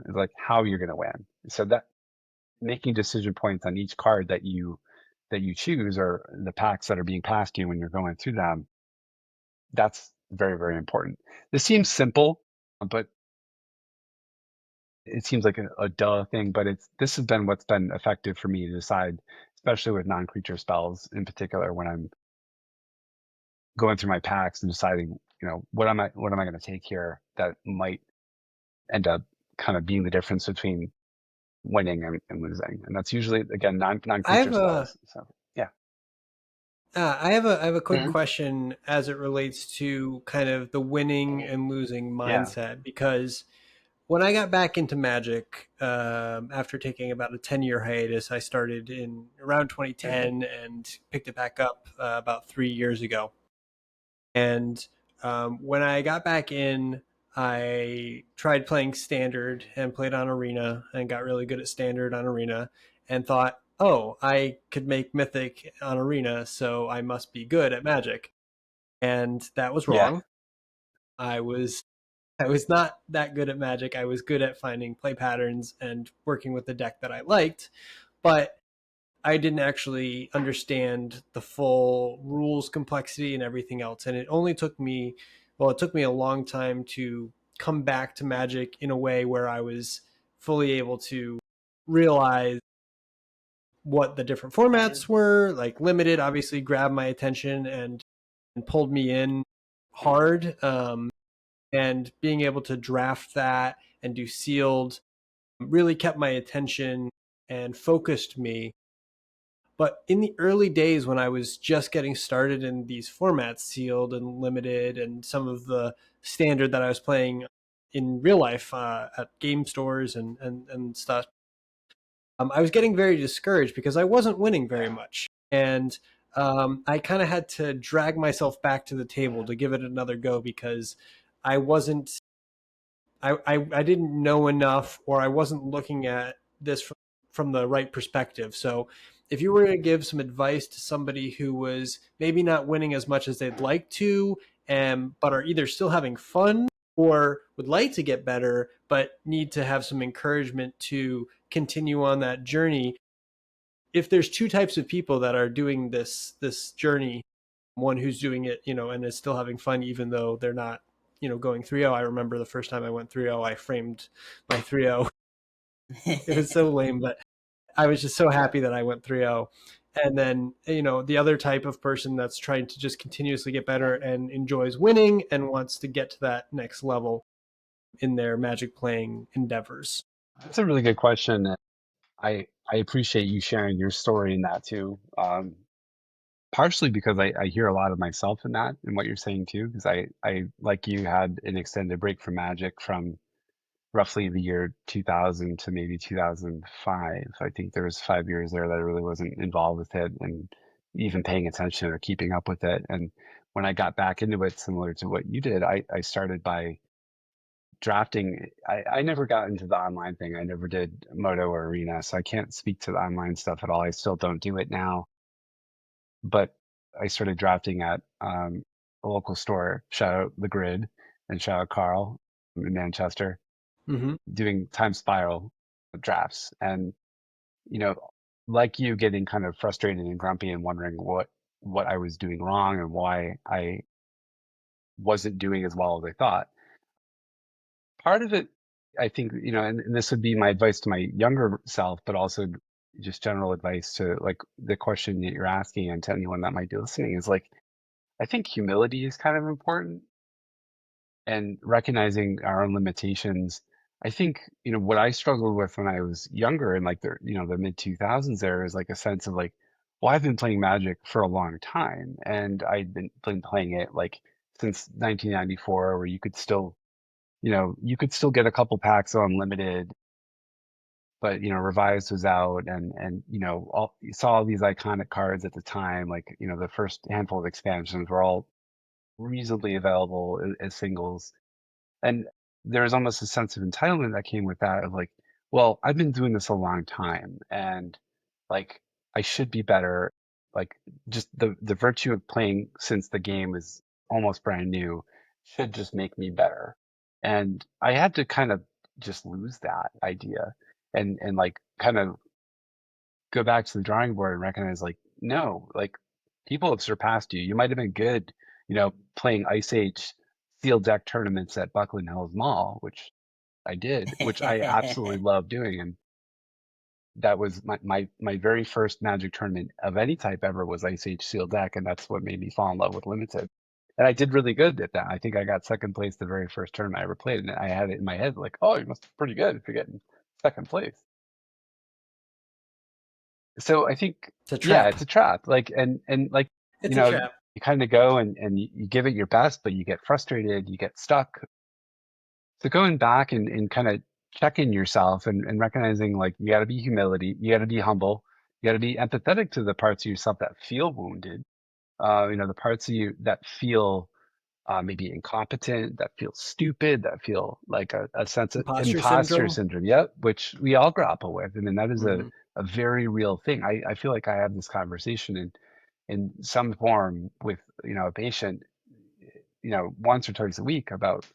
Speaker 3: It's like how you're going to win. So that making decision points on each card that you choose or the packs that are being passed to you when you're going through them, that's very, very important. This seems simple, but it seems like a duh thing, but this has been what's been effective for me to decide, especially with non-creature spells in particular, when I'm going through my packs and deciding, what am I going to take here that might end up kind of being the difference between winning and losing. And that's usually, again,
Speaker 1: I
Speaker 3: non-creature
Speaker 1: have a
Speaker 3: spells. So yeah.
Speaker 1: I have a quick
Speaker 2: Mhm.
Speaker 1: question as it relates to kind of the winning and losing
Speaker 3: Yeah.
Speaker 1: mindset, because when I got back into Magic, after taking about a 10-year hiatus, I started in around
Speaker 2: Mhm.
Speaker 1: 2010 and picked it back up about 3 years ago. And when I got back in, I tried playing Standard and played on Arena and got really good at Standard on Arena and thought, oh, I could make Mythic on Arena, so I must be good at Magic. And that was
Speaker 3: Yeah.
Speaker 1: wrong. I was I was not that good at Magic. I was good at finding play patterns and working with the deck that I liked, but I didn't actually understand the full rules complexity and everything else. And it took me a long time to come back to Magic in a way where I was fully able to realize what the different formats were. Like limited obviously grabbed my attention and pulled me in hard. And being able to draft that and do sealed really kept my attention and focused me. But in the early days when I was just getting started in these formats, sealed and limited, and some of the standard that I was playing in real life at game stores and stuff, I was getting very discouraged because I wasn't winning very much. And I kind of had to drag myself back to the table to give it another go because I wasn't I didn't know enough, or I wasn't looking at this from the right perspective. So if you were to give some advice to somebody who was maybe not winning as much as they'd like to, but are either still having fun or would like to get better, but need to have some encouragement to continue on that journey. If there's two types of people that are doing this journey, one who's doing it, and is still having fun, even though they're not, going 3-0. I remember the first time I went 3-0, I framed my 3-0. It was so lame, but I was just so happy that I went 3-0. And then, the other type of person that's trying to just continuously get better and enjoys winning and wants to get to that next level in their Magic playing endeavors.
Speaker 3: That's a really good question. I appreciate you sharing your story in that too. Partially because I hear a lot of myself in that and what you're saying too, because I like you had an extended break from Magic from roughly the year 2000 to maybe 2005. I think there was 5 years there that I really wasn't involved with it and even paying attention or keeping up with it. And when I got back into it, similar to what you did, I started by drafting. I never got into the online thing. I never did Moto or Arena, so I can't speak to the online stuff at all. I still don't do it now, but I started drafting at a local store. Shout out the Grid and shout out Carl in Manchester,
Speaker 1: Mm-hmm.
Speaker 3: doing time spiral drafts. And like you, getting kind of frustrated and grumpy and wondering what I was doing wrong and why I wasn't doing as well as I thought. Part of it, I think, and this would be my advice to my younger self, but also just general advice to like the question that you're asking and to anyone that might be listening is like, I think humility is kind of important and recognizing our own limitations. I think, what I struggled with when I was younger in like the mid 2000s there is like a sense of like, well, I've been playing Magic for a long time and I'd been playing it like since 1994 where you could still get a couple packs on limited, but revised was out and you saw all these iconic cards at the time, like the first handful of expansions were all reasonably available as singles. And there was almost a sense of entitlement that came with that of like, well, I've been doing this a long time and like I should be better. Like just the virtue of playing since the game is almost brand new should just make me better. And I had to kind of just lose that idea and like kind of go back to the drawing board and recognize like, no, like people have surpassed you. You might have been good, playing Ice Age sealed deck tournaments at Buckland Hills Mall, which I did, which I absolutely love doing. And that was my very first Magic tournament of any type ever was Ice Age sealed deck. And that's what made me fall in love with limited. And I did really good at that. I think I got second place the very first tournament I ever played. And I had it in my head like, oh, you must be pretty good if you're getting second place. So I think,
Speaker 1: It's a
Speaker 3: yeah,
Speaker 1: trap.
Speaker 3: it's a trap. Like, and like,
Speaker 1: It's a trap.
Speaker 3: you kind of go and you give it your best, but you get frustrated, you get stuck. So going back and kind of checking yourself and recognizing like you got to be you got to be humble, you got to be empathetic to the parts of yourself that feel wounded. The parts of you that feel maybe incompetent, that feel stupid, that feel like a sense of
Speaker 1: Imposter
Speaker 3: imposter
Speaker 1: syndrome.
Speaker 3: syndrome. Yep, which we all grapple with. I mean, that is
Speaker 1: Mm-hmm.
Speaker 3: a very real thing. I feel like I have this conversation in some form with, a patient, once or twice a week about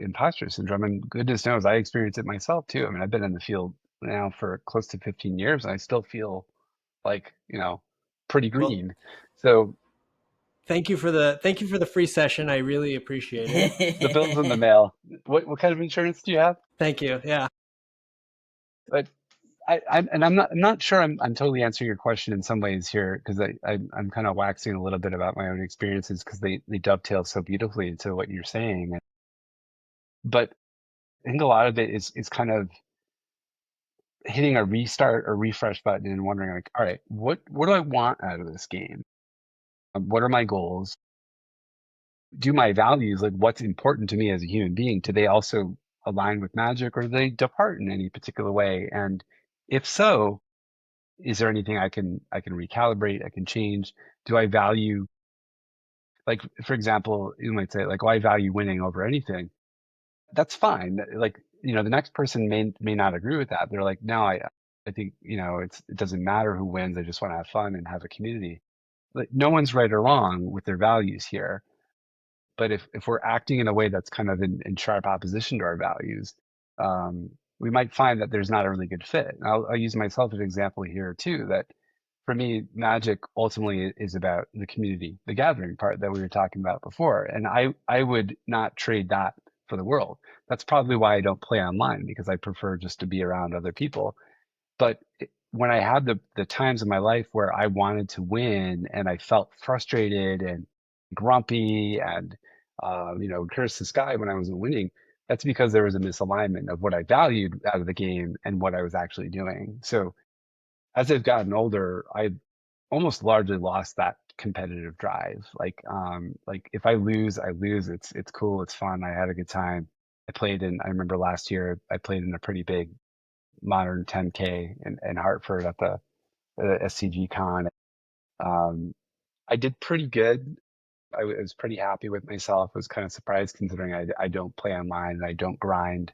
Speaker 3: imposter syndrome. And goodness knows I experience it myself too. I mean, I've been in the field now for close to 15 years and I still feel like, pretty
Speaker 1: Well,
Speaker 3: green. So
Speaker 1: thank you for the free session. I really appreciate it.
Speaker 3: the bill's in the mail. What kind of insurance do you have?
Speaker 1: Thank you. Yeah.
Speaker 3: But I'm not sure I'm totally answering your question in some ways here because I'm kind of waxing a little bit about my own experiences because they dovetail so beautifully into what you're saying. But I think a lot of it is kind of hitting a restart or refresh button and wondering like, all right, what do I want out of this game? What are my goals? Do my values, like what's important to me as a human being, do they also align with magic or do they depart in any particular way? And if so, is there anything I can recalibrate, I can change? Do I value, like for example, you might say like, oh, I value winning over anything. That's fine. Like, the next person may not agree with that. They're like, no, I think, it doesn't matter who wins. I just want to have fun and have a community. Like no one's right or wrong with their values here. But if we're acting in a way that's kind of in sharp opposition to our values, um, we might find that there's not a really good fit. And I'll use myself as an example here too, that for me, magic ultimately is about the community, the gathering part that we were talking about before. And I would not trade that for the world. That's probably why I don't play online because I prefer just to be around other people. But when I had the times in my life where I wanted to win and I felt frustrated and grumpy and curse the sky when I wasn't winning, that's because there was a misalignment of what I valued out of the game and what I was actually doing. So as I've gotten older, I almost largely lost that competitive drive. Like if I lose, I lose. It's cool, it's fun. I had a good time. I remember last year I played in a pretty big modern 10K in Hartford at the SCG Con. Um, I did pretty good. I was pretty happy with myself. I was kind of surprised considering I don't play online and I don't grind.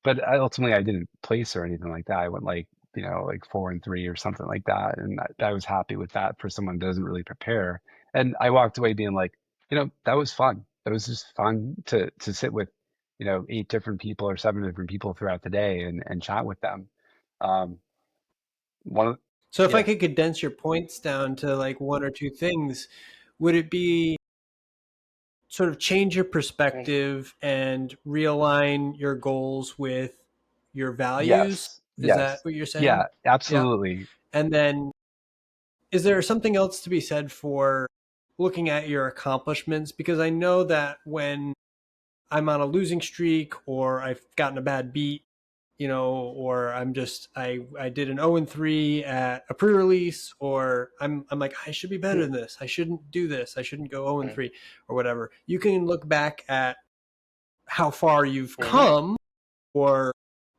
Speaker 3: But ultimately, I didn't place or anything like that. I went like 4-3 or something like that, and I was happy with that for someone who doesn't really prepare. And I walked away being like, that was fun. That was just fun to sit with, 8 different people or 7 different people throughout the day and chat with them. Um, one of,
Speaker 1: So if I
Speaker 3: yeah,
Speaker 1: could condense your points down to like one or two things, would it be sort of change your perspective and realign your goals with your values?
Speaker 3: yes,
Speaker 1: Is that
Speaker 3: yes,
Speaker 1: what you're
Speaker 3: yeah,
Speaker 1: saying? Yeah.
Speaker 3: absolutely.
Speaker 1: And then is there something else to be said for looking at your accomplishments? Because I know that when I'm on a losing streak or I've gotten a bad beat, or I did an 0-3 at a pre-release, or I'm like I should be better than this. I shouldn't do this. I shouldn't go 0-3 or whatever. You can look back at how far you've come, or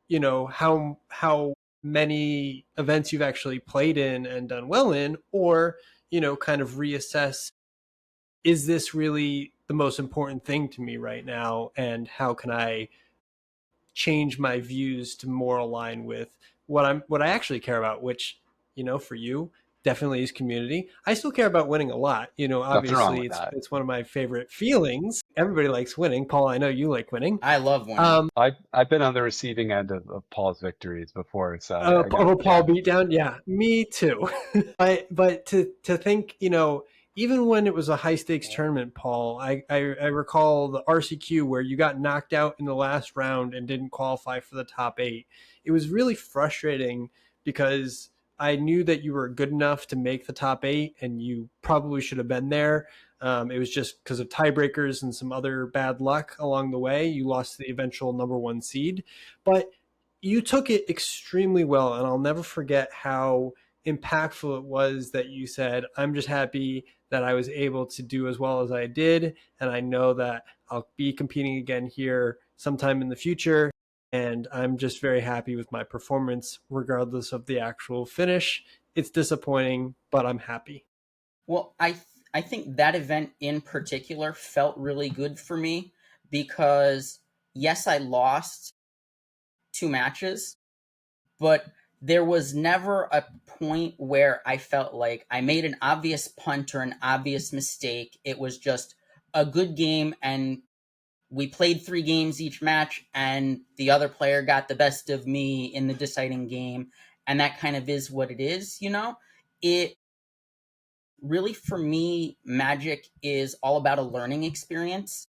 Speaker 1: how many events you've actually played in and done well in, or kind of reassess, is this really the most important thing to me right now, and how can I change my views to more align with what I actually care about, which, for you definitely is community. I still care about winning a lot.
Speaker 3: Nothing wrong
Speaker 1: Obviously
Speaker 3: with
Speaker 1: it's
Speaker 3: that.
Speaker 1: it's one of my favorite feelings. Everybody likes winning. Paul, I know you like winning.
Speaker 2: I love winning.
Speaker 1: Um,
Speaker 3: I've been on the receiving end of Paul's victories before, so I
Speaker 1: of
Speaker 3: got
Speaker 1: a
Speaker 3: yeah.
Speaker 1: Paul beatdown, yeah, me too. But to think, even when it was a high stakes tournament, Paul, I recall the RCQ where you got knocked out in the last round and didn't qualify for the top eight. It was really frustrating because I knew that you were good enough to make the top eight, and you probably should have been there. It was just because of tiebreakers and some other bad luck along the way. You lost the eventual number one seed, but you took it extremely well, and I'll never forget how impactful it was that you said, I'm just happy that I was able to do as well as I did, and I know that I'll be competing again here sometime in the future, and I'm just very happy with my performance regardless of the actual finish. It's disappointing, but I'm happy.
Speaker 2: Well, I think that event in particular felt really good for me because yes, I lost 2 matches, but there was never a point where I felt like I made an obvious punt or an obvious mistake. It was just a good game, and we played 3 games each match, and the other player got the best of me in the deciding game, and that kind of is what it is, It really, for me, Magic is all about a learning experience.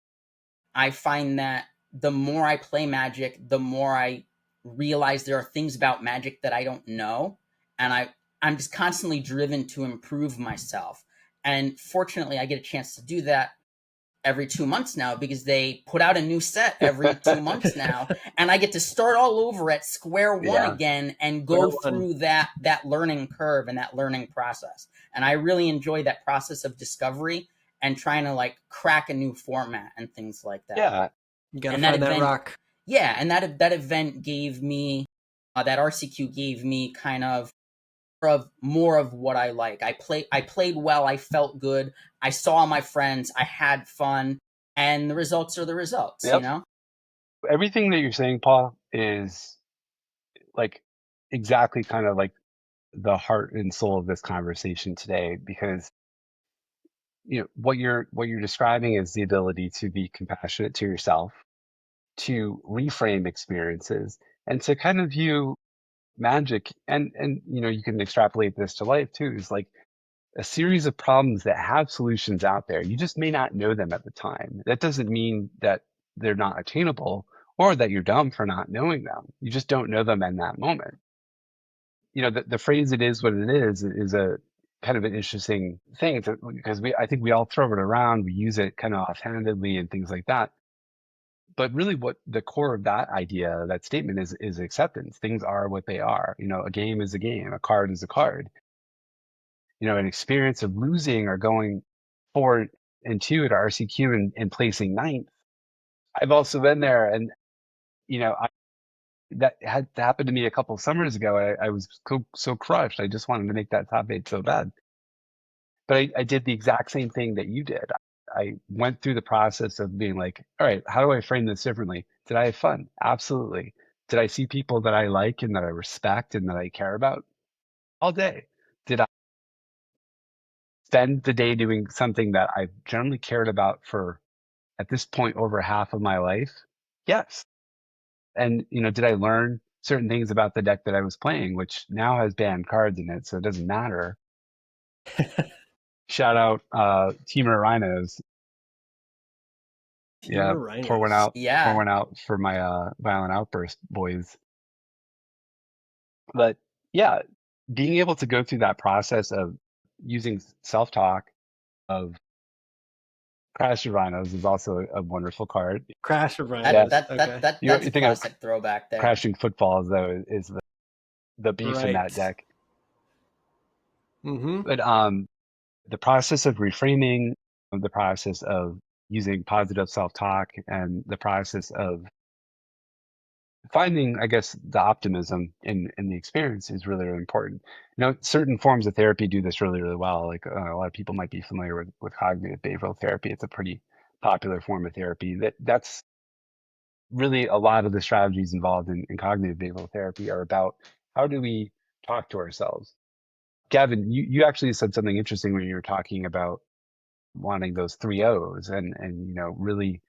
Speaker 2: I find that the more I play Magic, the more I realize there are things about magic that I don't know, and I'm just constantly driven to improve myself. And fortunately, I get a chance to do that every 2 months now because they put out a new set every 2 months now, and I get to start all over at square one
Speaker 3: Yeah.
Speaker 2: again and
Speaker 1: Square
Speaker 2: go
Speaker 1: one.
Speaker 2: through that learning curve and that learning process. And I really enjoy that process of discovery and trying to like crack a new format and things like that.
Speaker 3: Yeah.
Speaker 1: You got to
Speaker 2: And that
Speaker 1: find that
Speaker 2: event,
Speaker 1: rock.
Speaker 2: yeah, and that event gave me that RCQ gave me kind of more of what I like. I played well, I felt good, I saw my friends, I had fun, and the results are the results, you
Speaker 3: Yep.
Speaker 2: know?
Speaker 3: Everything that you're saying, Paul, is like exactly kind of like the heart and soul of this conversation today, because what you're describing is the ability to be compassionate to yourself, to reframe experiences, and to kind of view magic, and you can extrapolate this to life too, is like a series of problems that have solutions out there. You just may not know them at the time. That doesn't mean that they're not attainable or that you're dumb for not knowing them. You just don't know them in that moment. The phrase "it is what it is" a kind of an interesting thing because I think we all throw it around, we use it kind of offhandedly and things like that. But really, what the core of that idea, that statement, is acceptance. Things are what they are. A game is a game, a card is a card. An experience of losing or going 4-2 at RCQ and placing ninth. I've also been there, and that had happened to me a couple of summers ago. I was so crushed. I just wanted to make that top eight so bad. But I did the exact same thing that you did. I went through the process of being like, all right, how do I frame this differently? Did I have fun? Absolutely. Did I see people that I like and that I respect and that I care about all day? Did I spend the day doing something that I've generally cared about for, at this point, over half of my life? Yes. And, did I learn certain things about the deck that I was playing, which now has banned cards in it, so it doesn't matter. Shout out Teamer Rhinos.
Speaker 1: Team
Speaker 3: Yeah,
Speaker 1: of
Speaker 3: pour
Speaker 2: Yeah.
Speaker 3: one out for my violent outburst boys. But yeah, being able to go through that process of using self-talk, of Crash of Rhinos is also a wonderful card.
Speaker 1: Crash of
Speaker 2: That
Speaker 3: Yes.
Speaker 1: Rhinos.
Speaker 2: that that
Speaker 1: Okay.
Speaker 2: that
Speaker 3: You
Speaker 2: that's
Speaker 3: you
Speaker 2: a
Speaker 3: think of
Speaker 2: classic throwback there.
Speaker 3: Crashing Footballs, though, is the beef in that
Speaker 1: Right.
Speaker 3: deck.
Speaker 1: Mm-hmm.
Speaker 3: But the process of reframing, the process of using positive self-talk, and the process of finding, I guess, the optimism in the experience is really, really important. Certain forms of therapy do this really, really well. Like a lot of people might be familiar with cognitive behavioral therapy. It's a pretty popular form of therapy. That's really a lot of the strategies involved in cognitive behavioral therapy are about how do we talk to ourselves. Gavin, you actually said something interesting when you were talking about wanting those three O's and really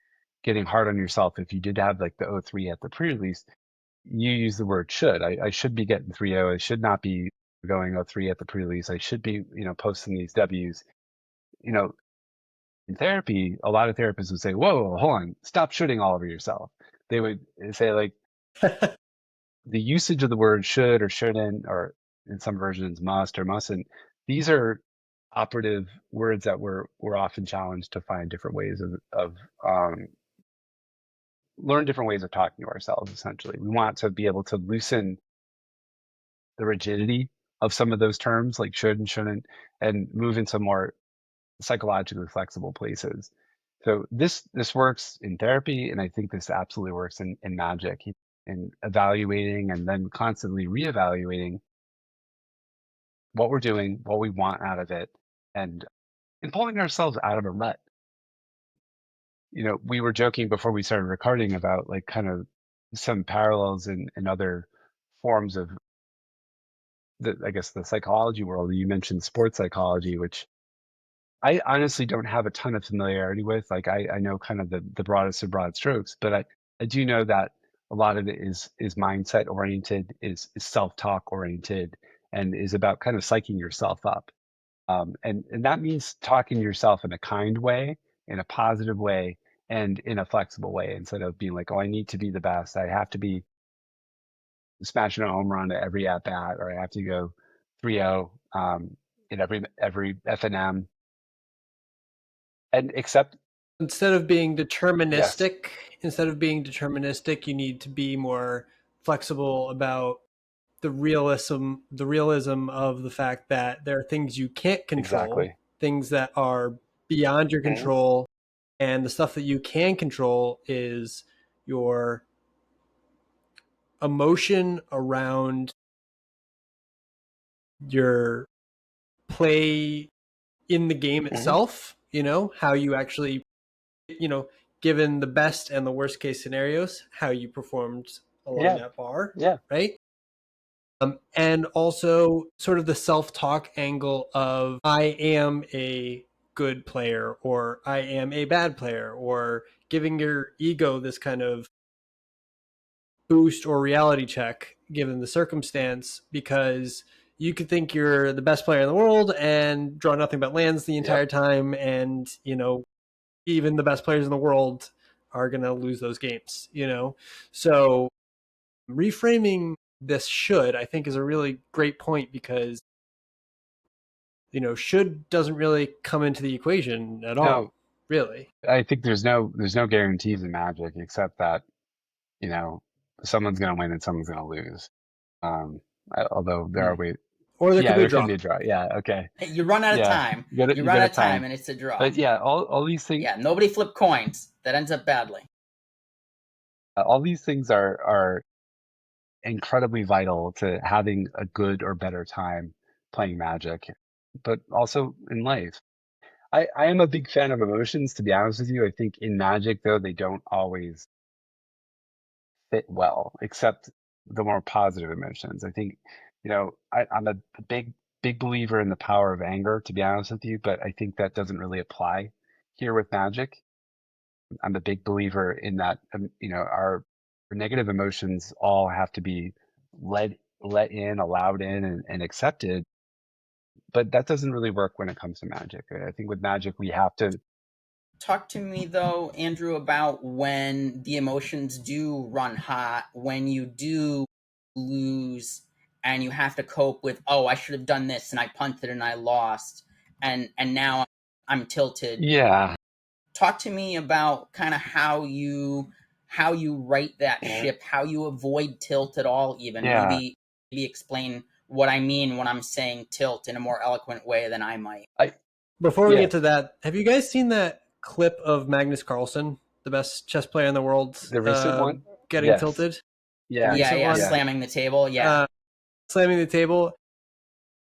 Speaker 3: getting hard on yourself if you did have like the O3 at the pre-release. You use the word should. I should be getting 3.0. I should not be going O3 at the pre-release. I should be, posting these W's. You know, in therapy, a lot of therapists would say, whoa, hold on, stop shooting all over yourself. They would say like the usage of the word should or shouldn't, or in some versions must or mustn't. These are operative words that we're often challenged to find different ways of learn different ways of talking to ourselves. Essentially, we want to be able to loosen the rigidity of some of those terms like should and shouldn't, and move into more psychologically flexible places. So this works in therapy, and I think this absolutely works in magic, in evaluating and then constantly reevaluating what we're doing, what we want out of it, and in pulling ourselves out of a rut. We were joking before we started recording about like kind of some parallels in other forms of I guess the psychology world. You mentioned sports psychology, which I honestly don't have a ton of familiarity with. Like I know kind of the broadest of broad strokes, but I do know that a lot of it is mindset oriented, is self-talk oriented, and is about kind of psyching yourself up. And that means talking to yourself in a kind way, in a positive way, and in a flexible way, instead of being like, oh, I need to be the best. I have to be smashing a home run at every at bat, or I have to go 3-0 in every FNM, and except
Speaker 1: Instead of being
Speaker 3: yes,
Speaker 1: deterministic, you need to be more flexible about the realism of the fact that there are things you can't control,
Speaker 3: exactly.
Speaker 1: things that are beyond your
Speaker 3: Mhm.
Speaker 1: control, and the stuff that you can control is your emotion around your play in the game
Speaker 3: Mhm.
Speaker 1: itself, how you actually, you know, given the best and the worst case scenarios, how you performed along
Speaker 3: Yeah,
Speaker 1: that bar,
Speaker 3: yeah,
Speaker 1: right? And also sort of the self talk angle of I am a good player or I am a bad player, or giving your ego this kind of boost or reality check given the circumstance, because you could think you're the best player in the world and draw nothing but lands the
Speaker 3: yep.
Speaker 1: entire time, and even the best players in the world are going to lose those games, so reframing this should, I think, is a really great point, because should doesn't really come into the equation at
Speaker 3: No,
Speaker 1: all, really.
Speaker 3: I think there's no guarantees in Magic except that, you know, someone's gonna win and someone's gonna lose. Um, although there are
Speaker 2: Hmm.
Speaker 3: ways,
Speaker 1: Or there could
Speaker 3: yeah,
Speaker 1: be a
Speaker 3: there could
Speaker 1: draw.
Speaker 3: be a draw. Yeah, okay,
Speaker 2: You run out of
Speaker 3: yeah,
Speaker 2: time. You
Speaker 3: you
Speaker 2: run
Speaker 3: got
Speaker 2: out
Speaker 3: a
Speaker 2: of time,
Speaker 3: time,
Speaker 2: and it's a draw.
Speaker 3: but yeah, all these things,
Speaker 2: Yeah, nobody flip coins. That ends up badly.
Speaker 3: are incredibly vital to having a good or better time playing Magic, but also in life. I am a big fan of emotions, to be honest with you. I think in Magic, though, they don't always fit well, except the more positive emotions. I think, I'm a big believer in the power of anger, to be honest with you, but I think that doesn't really apply here with Magic. I'm a big believer in that, our negative emotions all have to be let let in, allowed in, and accepted. But that doesn't really work when it comes to Magic. I think with Magic, we have to,
Speaker 2: Talk to me though, Andrew, about when the emotions do run hot, when you do lose and you have to cope with, oh, I should have done this and I punted and I lost and now I'm tilted.
Speaker 3: yeah,
Speaker 2: Talk to me about kind of how you right that
Speaker 3: yeah,
Speaker 2: ship, how you avoid tilt at all, even
Speaker 3: yeah.
Speaker 2: maybe explain what I mean when I'm saying tilt in a more eloquent way than I might.
Speaker 3: I
Speaker 1: Before we
Speaker 3: yeah,
Speaker 1: get to that, have you guys seen that clip of Magnus Carlsen, the best chess player in the world,
Speaker 3: the recent one,
Speaker 1: getting
Speaker 3: yes,
Speaker 1: tilted? The
Speaker 3: yeah,
Speaker 2: Yeah,
Speaker 1: recent
Speaker 2: yeah,
Speaker 1: one,
Speaker 3: yeah,
Speaker 2: slamming the table. Yeah.
Speaker 1: uh, slamming the table.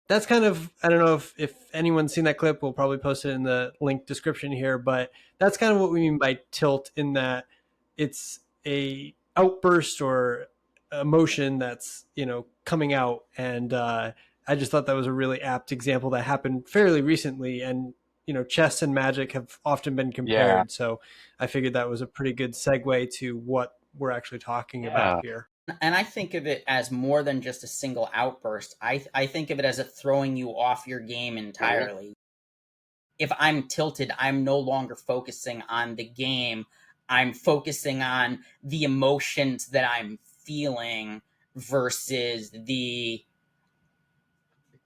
Speaker 1: That's kind of, I don't know if anyone's seen that clip. We'll probably post it in the link description here, but that's kind of what we mean by tilt, in that it's a outburst or emotion that's coming out. And I just thought that was a really apt example that happened fairly recently. And chess and Magic have often been
Speaker 3: yeah,
Speaker 1: compared, so I figured that was a pretty good segue to what we're actually talking about
Speaker 3: yeah,
Speaker 1: here.
Speaker 2: And I think of it as more than just a single outburst. I think of it as a throwing you off your game
Speaker 3: mhm,
Speaker 2: entirely. If I'm tilted, I'm no longer focusing on the game. I'm focusing on the emotions that I'm feeling versus the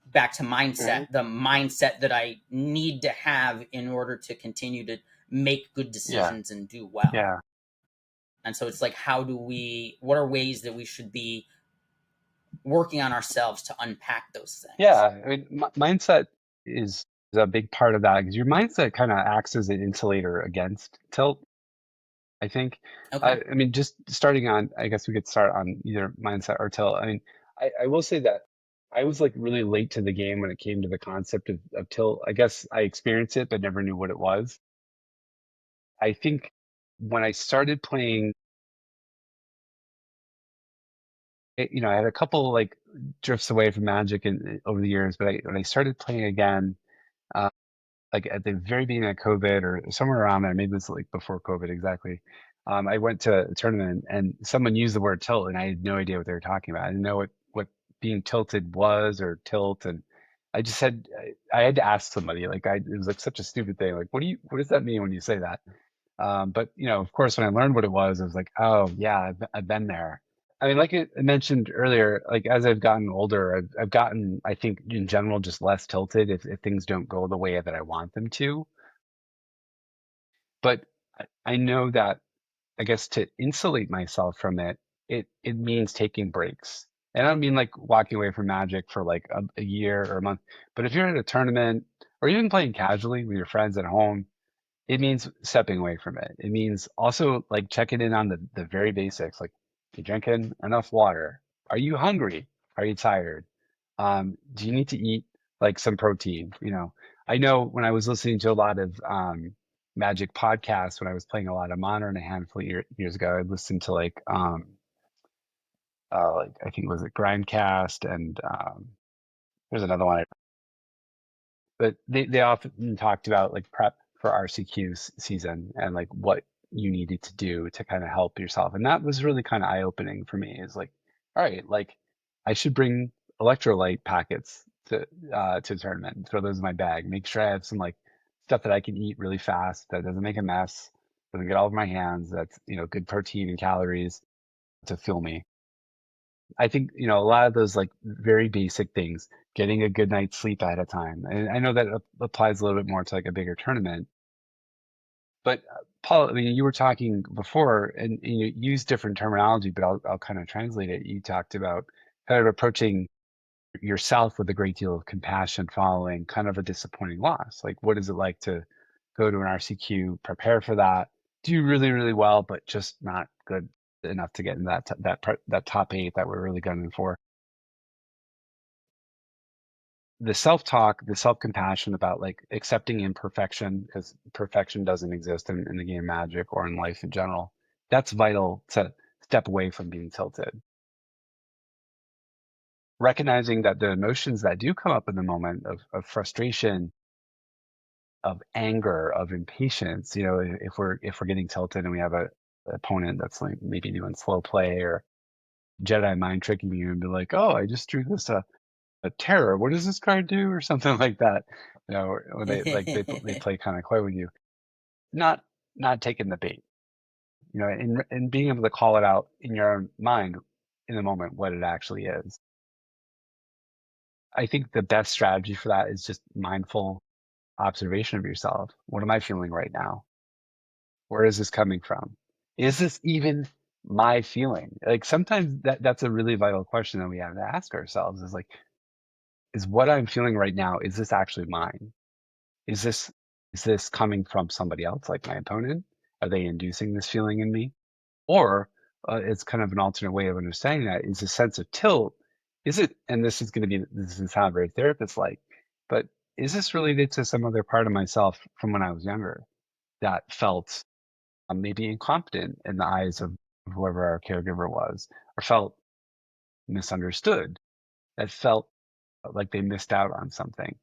Speaker 2: back to mindset,
Speaker 3: mhm,
Speaker 2: the mindset that I need to have in order to continue to make good
Speaker 3: yeah,
Speaker 2: decisions and do well.
Speaker 3: yeah,
Speaker 2: And so it's like, what are ways that we should be working on ourselves to unpack those things?
Speaker 3: yeah. I mean, mindset is a big part of that because your mindset kind of acts as an insulator against tilt. I think.
Speaker 2: Okay.
Speaker 3: I mean, just starting on, I guess we could start on either mindset or tilt. I mean, I will say that I was like really late to the game when it came to the concept of tilt. I guess I experienced it, but never knew what it was. I think when I started playing, I had a couple like drifts away from Magic and over the years, but when I started playing again, uh, like at the very beginning of COVID or somewhere around there, maybe it was like before COVID exactly. I went to a tournament and someone used the word tilt and I had no idea what they were talking about. I didn't know what being tilted was or tilt. And I just had, I had to ask somebody, like it was like such a stupid thing. Like, what does that mean when you say that? But of course, when I learned what it was, I was like, oh yeah, I've been there. I mean, like I mentioned earlier, like as I've gotten older, I've gotten, I think in general, just less tilted if things don't go the way that I want them to. But I know that, I guess, to insulate myself from it, it means taking breaks. And I don't mean like walking away from Magic for like a year or a month, but if you're at a tournament or even playing casually with your friends at home, it means stepping away from it. It means also like checking in on the very basics, like you drinking enough water? Are you hungry? Are you tired? Do you need to eat like some protein? I know when I was listening to a lot of Magic podcasts when I was playing a lot of Modern a handful of years ago, I listened to like I think was it Grindcast and there's another one but they often talked about like prep for RCQ season and like what you needed to do to kind of help yourself. And that was really kind of eye opening for me is like, all right, like I should bring electrolyte packets to the tournament and throw those in my bag. Make sure I have some like stuff that I can eat really fast that doesn't make a mess, doesn't get all over my hands, that's good protein and calories to fuel me. I think, a lot of those like very basic things, getting a good night's sleep ahead of time. And I know that applies a little bit more to like a bigger tournament. But Paul, I mean, you were talking before and you use different terminology, but I'll kind of translate it. You talked about kind of approaching yourself with a great deal of compassion following kind of a disappointing loss. Like, what is it like to go to an RCQ, prepare for that, do really, really well, but just not good enough to get in that top eight that we're really gunning for? The self-talk, the self-compassion about like accepting imperfection, because perfection doesn't exist in the game of Magic or in life in general. That's vital to step away from being tilted. Recognizing that the emotions that do come up in the moment of frustration, of anger, of impatience, if we're getting tilted and we have a opponent that's like maybe doing slow play or Jedi mind tricking you and be like, oh, I just drew this a terror. What does this card do? Or something like that. When they play kind of coy with you. Not not taking the bait. And being able to call it out in your own mind in the moment what it actually is. I think the best strategy for that is just mindful observation of yourself. What am I feeling right now? Where is this coming from? Is this even my feeling? Like sometimes that's a really vital question that we have to ask ourselves is like, is what I'm feeling right now, is this actually mine? Is this coming from somebody else, like my opponent? Are they inducing this feeling in me? Or it's kind of an alternate way of understanding that is a sense of tilt. Is it, and this is sound very therapist-like, but is this related to some other part of myself from when I was younger that felt maybe incompetent in the eyes of whoever our caregiver was, or felt misunderstood, that felt like they missed out on something?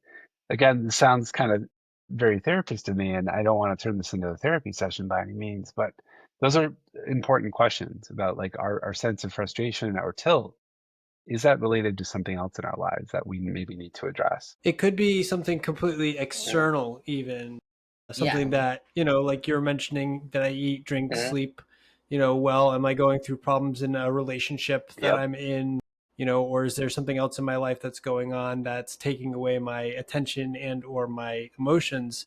Speaker 3: Again, this sounds kind of very therapist to me, and I don't want to turn this into a therapy session by any means, but those are important questions about like our sense of frustration or tilt. Is that related to something else in our lives that we maybe need to address?
Speaker 1: It could be something completely external, even
Speaker 2: Yeah.
Speaker 1: something that, like you're mentioning that I eat, drink, sleep, well. Am I going through problems in a relationship that
Speaker 3: Yep.
Speaker 1: I'm in? Or is there something else in my life that's going on that's taking away my attention and or my emotions?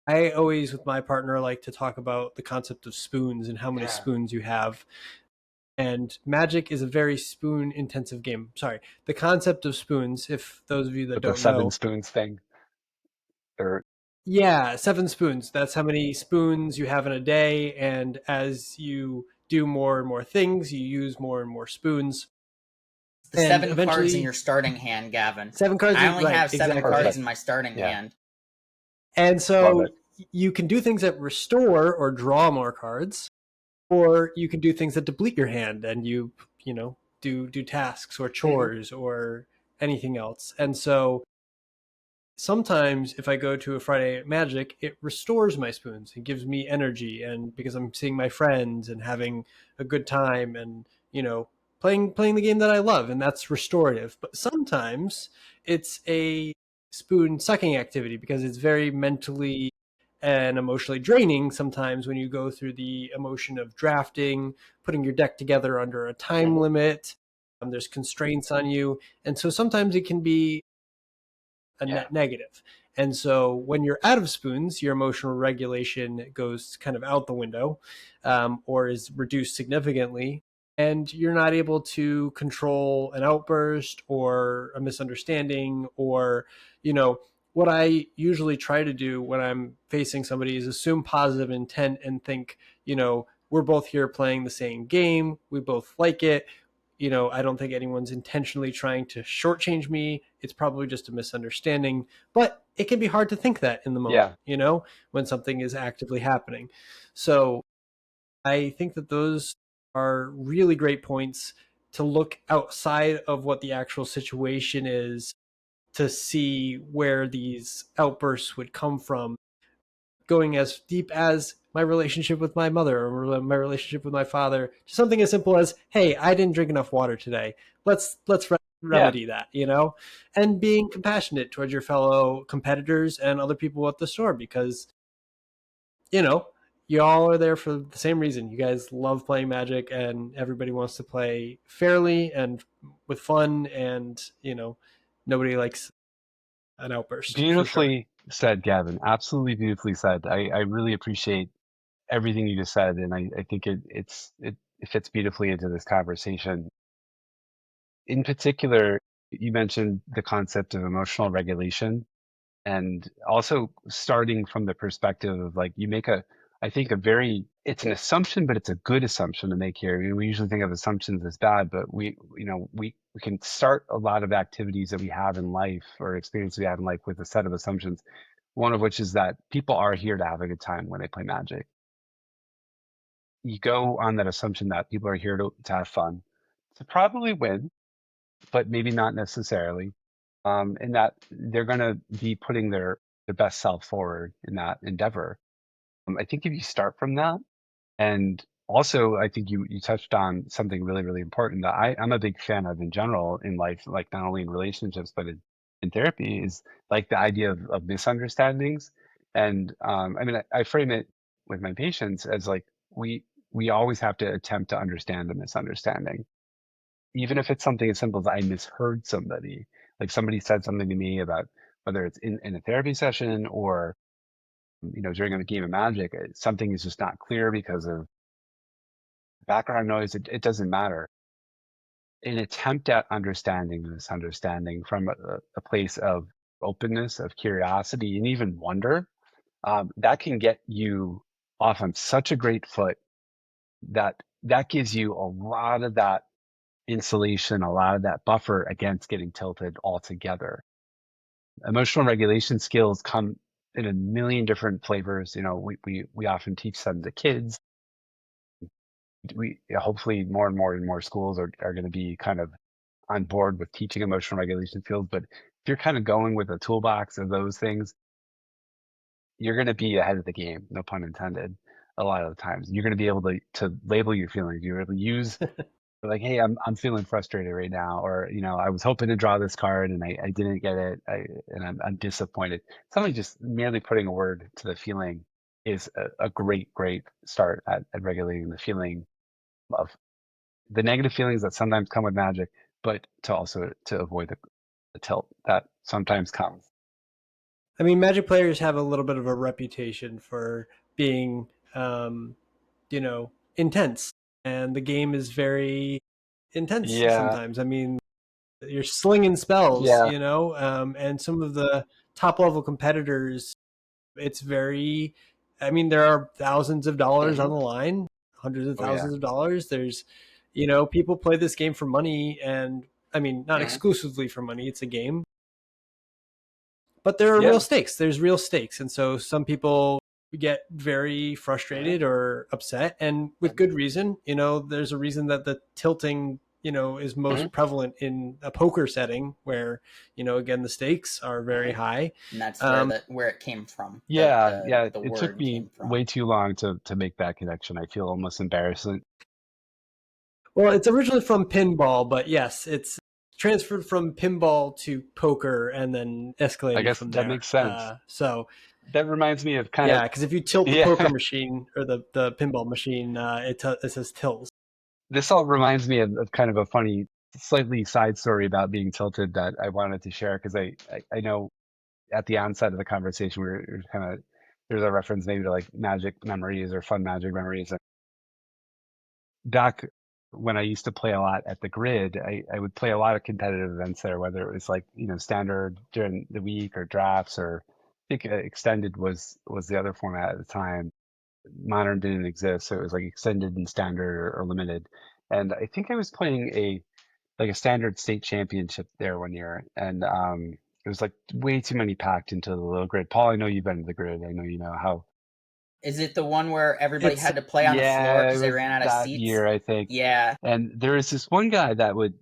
Speaker 1: I always, with my partner, like to talk about the concept of spoons and how many spoons you have. And Magic is a very spoon intensive game. Sorry. The concept of spoons, if those of you that
Speaker 3: With the
Speaker 1: don't
Speaker 3: seven
Speaker 1: know,
Speaker 3: spoons thing, or
Speaker 1: yeah, 7 spoons. That's how many spoons you have in a day. And as you do more and more things, you use more and more spoons.
Speaker 2: It's the
Speaker 1: And
Speaker 2: 7 cards in
Speaker 1: eventually,
Speaker 2: your starting hand, Gavin.
Speaker 1: 7 cards
Speaker 2: I
Speaker 1: are
Speaker 2: only
Speaker 1: right,
Speaker 2: have seven
Speaker 1: exactly.
Speaker 2: cards in
Speaker 3: perfect.
Speaker 2: my starting
Speaker 3: Yeah,
Speaker 2: hand.
Speaker 1: And
Speaker 3: love
Speaker 1: so
Speaker 3: it.
Speaker 1: you can do things that restore or draw more cards, or you can do things that deplete your hand and do tasks or chores or anything else. And so sometimes if I go to a Friday at Magic, it restores my spoons. It gives me energy, and because I'm seeing my friends and having a good time, and playing the game that I love, and that's restorative. But sometimes it's a spoon sucking activity because it's very mentally and emotionally draining sometimes when you go through the emotion of drafting, putting your deck together under a time limit. There's constraints on you. And so sometimes it can be a
Speaker 3: Yeah.
Speaker 1: net negative. And so when you're out of spoons, your emotional regulation goes kind of out the window, or is reduced significantly. And you're not able to control an outburst or a misunderstanding, or, what I usually try to do when I'm facing somebody is assume positive intent and think, we're both here playing the same game. We both like it. I don't think anyone's intentionally trying to shortchange me. It's probably just a misunderstanding, but it can be hard to think that in the moment,
Speaker 3: Yeah.
Speaker 1: when something is actively happening. So I think that those are really great points to look outside of what the actual situation is to see where these outbursts would come from, going as deep as my relationship with my mother or my relationship with my father, to something as simple as, hey, I didn't drink enough water today. Let's
Speaker 3: Yeah.
Speaker 1: remedy that, and being compassionate towards your fellow competitors and other people at the store, because you know you all are there for the same reason. You guys love playing Magic, and everybody wants to play fairly and with fun, and nobody likes an outburst for sure.
Speaker 3: Beautifully said, Gavin. Absolutely beautifully said. I really appreciate everything you just said, and I think it fits beautifully into this conversation. In particular, you mentioned the concept of emotional regulation, and also starting from the perspective of like you make I think it's an assumption, but it's a good assumption to make here. I mean, we usually think of assumptions as bad, but we can start a lot of activities that we have in life or experiences we have in life with a set of assumptions. One of which is that people are here to have a good time when they play Magic. You go on that assumption that people are here to have fun, to probably win, but maybe not necessarily. And that they're going to be putting their best self forward in that endeavor. I think if you start from that, and also I think you touched on something really, really important that I'm a big fan of in general in life, like not only in relationships, but in therapy, is like the idea of misunderstandings. And I mean, I frame it with my patients as like, we always have to attempt to understand a misunderstanding, even if it's something as simple as I misheard somebody, like somebody said something to me about whether it's in a therapy session or during a game of Magic, something is just not clear because of background noise. It doesn't matter. An attempt at understanding the misunderstanding from a place of openness, of curiosity, and even wonder, that can get you off on such a great foot that gives you a lot of that insulation, a lot of that buffer against getting tilted altogether. Emotional regulation skills come in a million different flavors. We often teach them to kids. We hopefully more and more schools are going to be kind of on board with teaching emotional regulation skills. But if you're kind of going with a toolbox of those things, you're going to be ahead of the game. No pun intended. A lot of the times, you're going to be able to label your feelings. You're able to use like, hey, I'm feeling frustrated right now, or I was hoping to draw this card and I didn't get it, and I'm disappointed. Somebody just merely putting a word to the feeling is a great start at regulating the feeling of the negative feelings that sometimes come with Magic, but to also to avoid the tilt that sometimes comes.
Speaker 1: I mean, Magic players have a little bit of a reputation for being, intense, and the game is very intense
Speaker 3: Yeah,
Speaker 1: sometimes. I mean, you're slinging spells,
Speaker 3: yeah,
Speaker 1: and some of the top level competitors, it's very, I mean, there are thousands of dollars on
Speaker 2: Hmm.
Speaker 1: the line, hundreds of
Speaker 3: oh yeah,
Speaker 1: thousands of dollars. There's, people play this game for money, and I mean, not
Speaker 2: Hmm.
Speaker 1: exclusively for money, it's a game, but there are real
Speaker 3: yeah.
Speaker 1: stakes. There's real stakes. And so some people get very frustrated or upset, and with good reason. There's a reason that the tilting, is
Speaker 2: Hmm.
Speaker 1: most prevalent in a poker setting where, again, the stakes are very
Speaker 2: Right.
Speaker 1: high.
Speaker 2: And that's
Speaker 1: Um,
Speaker 2: where it came from. The
Speaker 3: Yeah,
Speaker 2: the
Speaker 3: yeah.
Speaker 2: the
Speaker 3: It took
Speaker 2: word
Speaker 3: me
Speaker 2: came from.
Speaker 3: way too long to make that connection. I feel almost embarrassed.
Speaker 1: well, it's originally from pinball, but yes, it's transferred from pinball to poker and then
Speaker 3: I
Speaker 1: escalated
Speaker 3: guess
Speaker 1: from
Speaker 3: that
Speaker 1: there.
Speaker 3: makes sense.
Speaker 1: So
Speaker 3: That reminds me of kind
Speaker 1: Yeah,
Speaker 3: of,
Speaker 1: because if you tilt the poker
Speaker 3: yeah,
Speaker 1: machine or the pinball machine, it says tills.
Speaker 3: this all reminds me of kind of a funny, slightly side story about being tilted that I wanted to share because I know at the onset of the conversation we were kind of, there's a reference maybe to like magic memories or fun magic memories. And back when I used to play a lot at the grid, I would play a lot of competitive events there, whether it was like, standard during the week or drafts or I think extended was the other format at the time. Modern didn't exist, so it was like extended and standard or limited. And I think I was playing a standard state championship there one year, and it was like way too many packed into the little grid. Paul, I know you've been to the grid. I know you know how.
Speaker 2: Is it the one where everybody
Speaker 1: It's
Speaker 2: had to play on the floor
Speaker 3: Yeah, it
Speaker 2: because they
Speaker 3: was
Speaker 2: ran out of
Speaker 3: that
Speaker 2: seats?
Speaker 3: year, I think.
Speaker 2: Yeah.
Speaker 3: And there was this one guy that would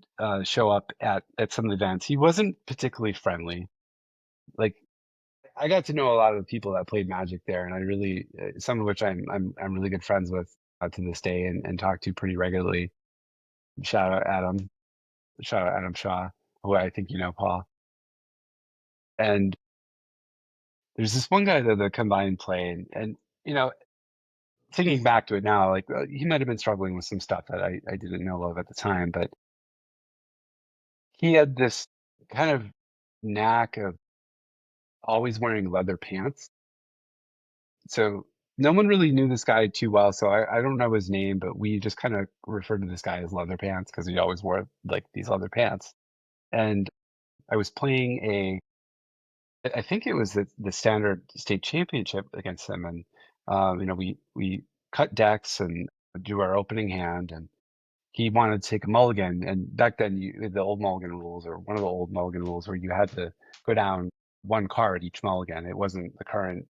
Speaker 3: show up at some events. He wasn't particularly friendly. Like I got to know a lot of the people that played Magic there, and I really, some of which I'm really good friends with to this day and talk to pretty regularly. Shout out Adam, shout out Adam Shaw, who I think you know, Paul. And there's this one guy that would come by and play, and you know, thinking back to it now, like he might have been struggling with some stuff that I didn't know of at the time, but he had this kind of knack of always wearing leather pants. So no one really knew this guy too well. So I don't know his name, but we just kind of referred to this guy as leather pants because he always wore like these leather pants. And I was playing I think it was the standard state championship against him. And, we cut decks and do our opening hand and he wanted to take a mulligan. And back then the old mulligan rules or one of the old mulligan rules where you had to go down one card each mulligan. It wasn't the current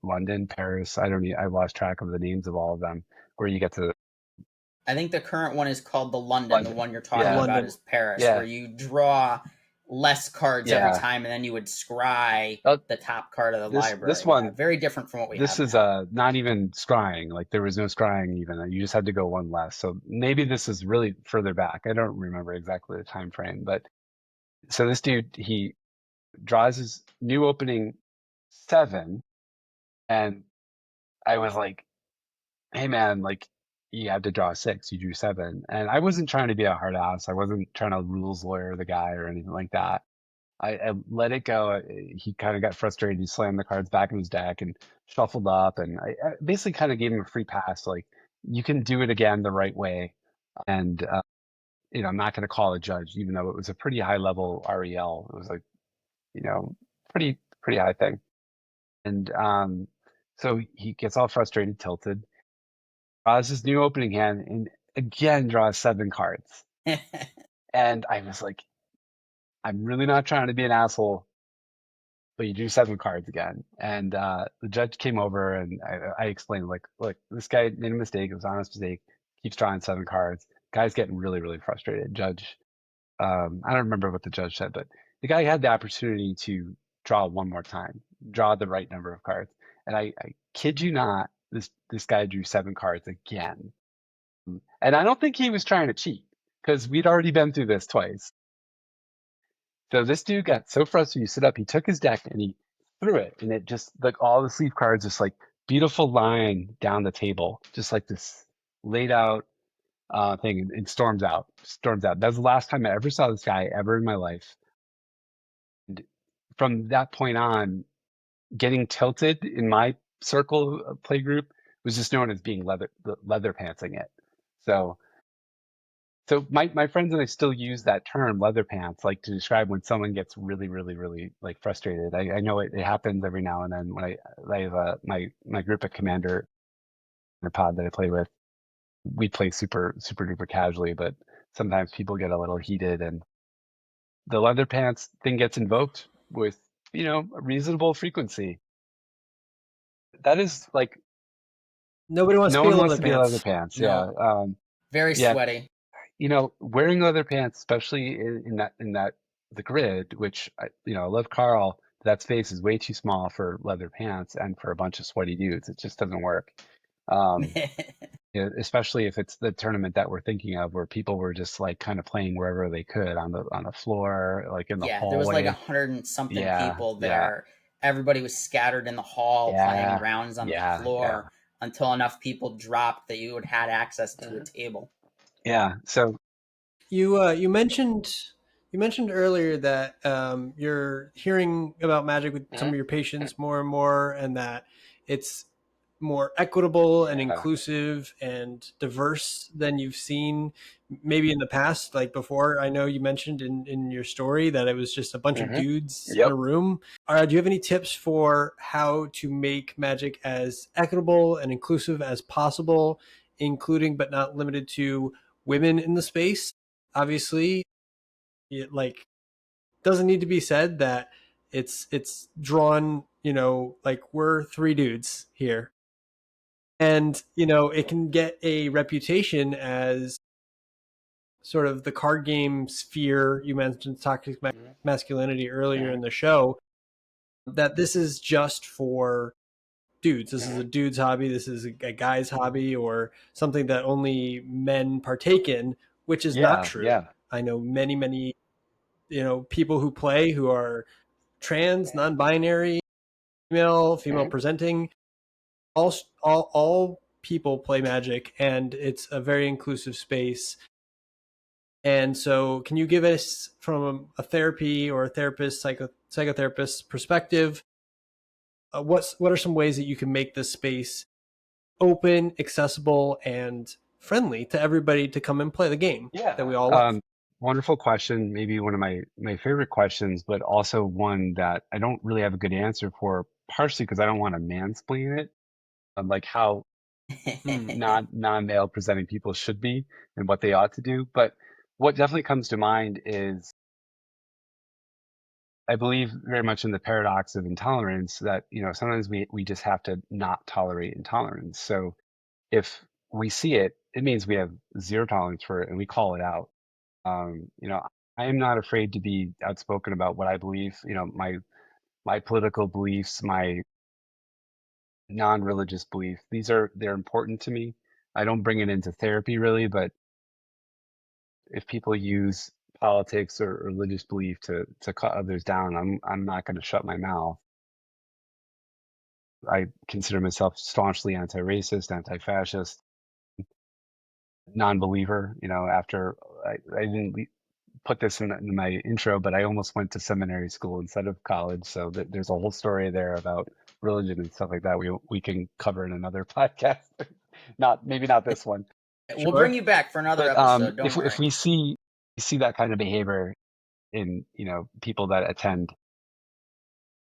Speaker 3: London, Paris. I lost track of the names of all of them. Where you get to
Speaker 2: I think the current one is called the London. The
Speaker 3: London.
Speaker 2: one you're
Speaker 1: The
Speaker 2: talking
Speaker 3: Yeah,
Speaker 2: about
Speaker 1: London.
Speaker 2: is Paris, where
Speaker 3: yeah,
Speaker 2: you draw less cards every
Speaker 3: yeah.
Speaker 2: time and then you would scry
Speaker 3: Uh,
Speaker 2: the top card of the
Speaker 3: this
Speaker 2: library. Yeah,
Speaker 3: one,
Speaker 2: very different from what we
Speaker 3: this
Speaker 2: have
Speaker 3: is
Speaker 2: now.
Speaker 3: not even scrying. Like there was no scrying even. You just had to go one less. So maybe this is really further back. I don't remember exactly the time frame, but so this dude he draws his new opening 7, and I was like, hey man, like you had to draw 6, you drew 7. And I wasn't trying to be a hard ass. I wasn't trying to rules lawyer the guy or anything like that. I let it go. He kind of got frustrated. He slammed the cards back in his deck and shuffled up. And I basically kind of gave him a free pass. Like, you can do it again the right way. And, I'm not going to call a judge, even though it was a pretty high level REL. It was like, you know, pretty high thing. And so he gets all frustrated, tilted, draws his new opening hand, and again draws 7 cards. And I was like, I'm really not trying to be an asshole, but you drew 7 cards again. And the judge came over and I explained, like, look, this guy made a mistake. It was an honest mistake. Keeps drawing 7 cards. Guy's getting really, really frustrated. Judge, I don't remember what the judge said, but the guy had the opportunity to draw one more time, draw the right number of cards. And I kid you not, this guy drew 7 cards again. And I don't think he was trying to cheat because we'd already been through this twice. So this dude got so frustrated. He stood up, he took his deck and he threw it, and it just like all the sleeve cards, just like beautiful line down the table, just like this laid out thing, and storms out, storms out. That was the last time I ever saw this guy ever in my life. And from that point on, getting tilted in my circle play group was just known as being leather pantsing it. So my friends and I still use that term leather pants, like to describe when someone gets really, really, really like frustrated. I know it happens every now and then when I have my group at Commander in a pod that I play with. We play super, super duper casually, but sometimes people get a little heated and the leather pants thing gets invoked with, a reasonable frequency. That is like,
Speaker 1: Nobody wants to
Speaker 3: no
Speaker 1: be a
Speaker 3: one wants
Speaker 1: leather
Speaker 3: to be leather
Speaker 1: pants.
Speaker 3: pants. Yeah.
Speaker 2: No, very
Speaker 3: Yeah.
Speaker 2: sweaty.
Speaker 3: Wearing leather pants, especially in that the grid, which I love Carl. That space is way too small for leather pants and for a bunch of sweaty dudes. It just doesn't work. Um, especially if it's the tournament that we're thinking of, where people were just like kind of playing wherever they could on the floor, like in the
Speaker 2: Yeah, there was like
Speaker 3: hallway.
Speaker 2: 100 and something
Speaker 3: Yeah,
Speaker 2: people
Speaker 3: yeah.
Speaker 2: there. everybody was scattered in the hall playing
Speaker 3: Yeah,
Speaker 2: rounds on the
Speaker 3: yeah, yeah,
Speaker 2: floor until enough people dropped that you had access to a table.
Speaker 3: yeah. So
Speaker 1: You mentioned earlier that you're hearing about Magic with some
Speaker 3: Mhm.
Speaker 1: of your patients more and more, and that it's more equitable and
Speaker 3: Yeah.
Speaker 1: inclusive and diverse than you've seen maybe in the past. Like before, I know you mentioned in your story that it was just a bunch of
Speaker 3: Hmm.
Speaker 1: dudes in
Speaker 3: Yep.
Speaker 1: a room. Do you have any tips for how to make Magic as equitable and inclusive as possible, including but not limited to women in the space? Obviously, it like doesn't need to be said that it's drawn, like we're three dudes here, and it can get a reputation as sort of the card game sphere. You mentioned toxic masculinity earlier in
Speaker 3: Hmm.
Speaker 1: the show, that this is just for dudes. This is
Speaker 3: Hmm.
Speaker 1: a dude's hobby. This is a guy's hobby, or something that only men partake in, which is not
Speaker 3: Yeah,
Speaker 1: true.
Speaker 3: yeah.
Speaker 1: I know many people who play who are trans, non-binary, female
Speaker 3: Mhm.
Speaker 1: presenting. All people play Magic, and it's a very inclusive space. And so, can you give us, from a therapy or a therapist, psychotherapist perspective, what are some ways that you can make this space open, accessible, and friendly to everybody to come and play the game that
Speaker 3: Yeah.
Speaker 1: we all love?
Speaker 3: Wonderful question. Maybe one of my favorite questions, but also one that I don't really have a good answer for, partially because I don't want to mansplain it, like how
Speaker 1: Hmm.
Speaker 3: non-male presenting people should be and what they ought to do. But what definitely comes to mind is I believe very much in the paradox of intolerance that, sometimes we just have to not tolerate intolerance. So if we see it, it means we have zero tolerance for it and we call it out. I am not afraid to be outspoken about what I believe, my political beliefs, my non-religious beliefs. They're important to me. I don't bring it into therapy really, but if people use politics or religious belief to cut others down, I'm not going to shut my mouth. I consider myself staunchly anti-racist, anti-fascist, non-believer. After I didn't put this in my intro, but I almost went to seminary school instead of college. So there's a whole story there about religion and stuff like that. We can cover in another podcast. Not maybe not this one,
Speaker 2: We'll bring
Speaker 1: Sure.
Speaker 2: you back for another
Speaker 3: but
Speaker 2: episode. Don't
Speaker 3: if
Speaker 2: worry.
Speaker 3: we see that kind of behavior in people that attend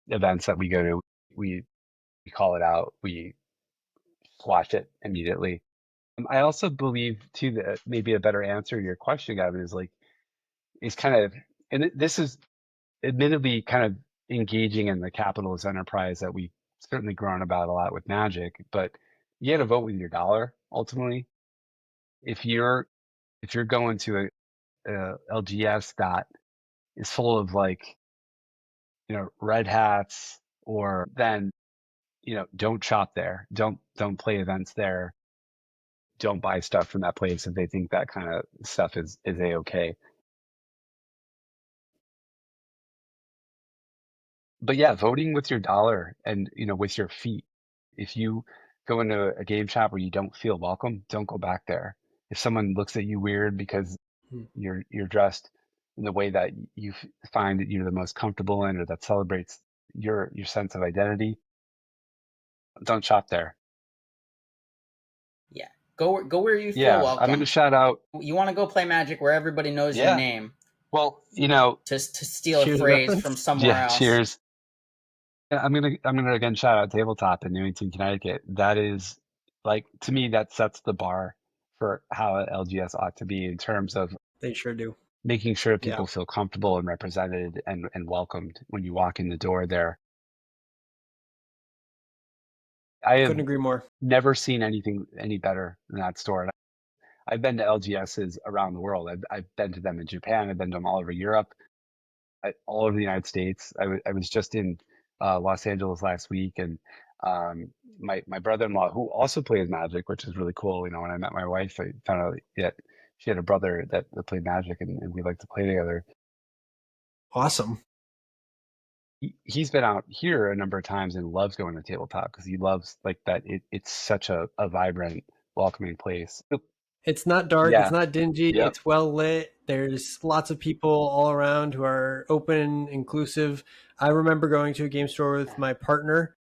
Speaker 3: events that we go to, we we call it out. We squash it immediately. I also believe too that maybe a better answer to your question, Gavin, is kind of, and this is admittedly kind of engaging in the capitalist enterprise that we've certainly grown about a lot with Magic, but you got to vote with your dollar ultimately. If you're going to a LGS that is full of like red hats, or then don't shop there, don't play events there, don't buy stuff from that place if they think that kind of stuff is a okay. But yeah, voting with your dollar and with your feet. If you go into a game shop where you don't feel welcome, don't go back there. If someone looks at you weird because
Speaker 1: Hmm.
Speaker 3: you're dressed in the way that you find that you're the most comfortable in, or that celebrates your sense of identity, don't shop there.
Speaker 2: Yeah. Go where you feel
Speaker 3: Yeah, I'm gonna
Speaker 2: welcome.
Speaker 3: shout out.
Speaker 2: You want to go play Magic where everybody knows your
Speaker 3: Yeah,
Speaker 2: name.
Speaker 3: well,
Speaker 2: To steal a
Speaker 1: Cheers
Speaker 2: phrase from
Speaker 1: reference.
Speaker 2: somewhere
Speaker 3: yeah.
Speaker 2: else.
Speaker 3: Cheers. Yeah, I'm gonna again shout out Tabletop in Newington, Connecticut. That is, like, to me, that sets the bar for how LGS ought to be in terms of
Speaker 1: They sure do.
Speaker 3: making sure
Speaker 1: Yeah,
Speaker 3: people feel comfortable and represented and welcomed when you walk in the door there. I have
Speaker 1: couldn't agree more.
Speaker 3: never seen anything any better than that store. I've been to LGSs around the world. I've been to them in Japan. I've been to them all over Europe, all over the United States. I was just in Los Angeles last week, and um, my brother-in-law, who also plays Magic, which is really cool. When I met my wife, I found out that she had a brother that played Magic, and we like to play together.
Speaker 1: Awesome.
Speaker 3: he's been out here a number of times and loves going to tabletop because he loves like that. It's such a vibrant, welcoming place.
Speaker 1: It's not dark, it's
Speaker 3: Yeah.
Speaker 1: not dingy,
Speaker 3: Yep.
Speaker 1: it's well lit. There's lots of people all around who are open, inclusive. I remember going to a game store with my partner,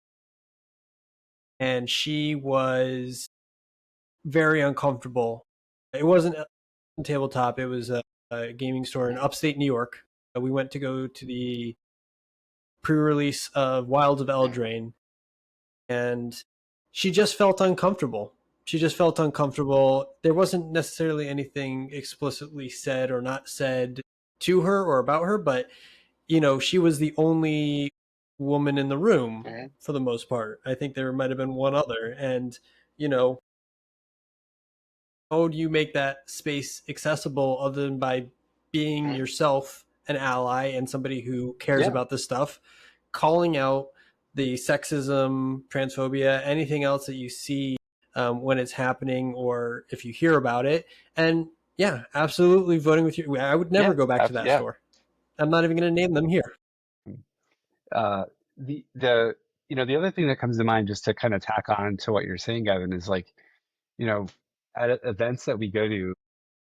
Speaker 1: and she was very uncomfortable. It wasn't a tabletop, it was a gaming store in upstate New York. We went to go to the pre release of Wilds of Eldraine, and she just felt uncomfortable. She just felt uncomfortable. There wasn't necessarily anything explicitly said or not said to her or about her, but she was the only woman in the room
Speaker 3: Mhm.
Speaker 1: for the most part. I think there might have been one other, and you know, how do you make that space accessible other than by being yourself an ally and somebody who cares
Speaker 3: Yeah.
Speaker 1: about this stuff, calling out the sexism, transphobia, anything else that you see when it's happening or if you hear about it. And yeah, absolutely voting with you. I would never
Speaker 3: Yeah.
Speaker 1: go back to that
Speaker 3: Yeah.
Speaker 1: store. I'm not even going to name them here.
Speaker 3: Uh, the the other thing that comes to mind just to kind of tack on to what you're saying, Gavin, is like, you know, at events that we go to,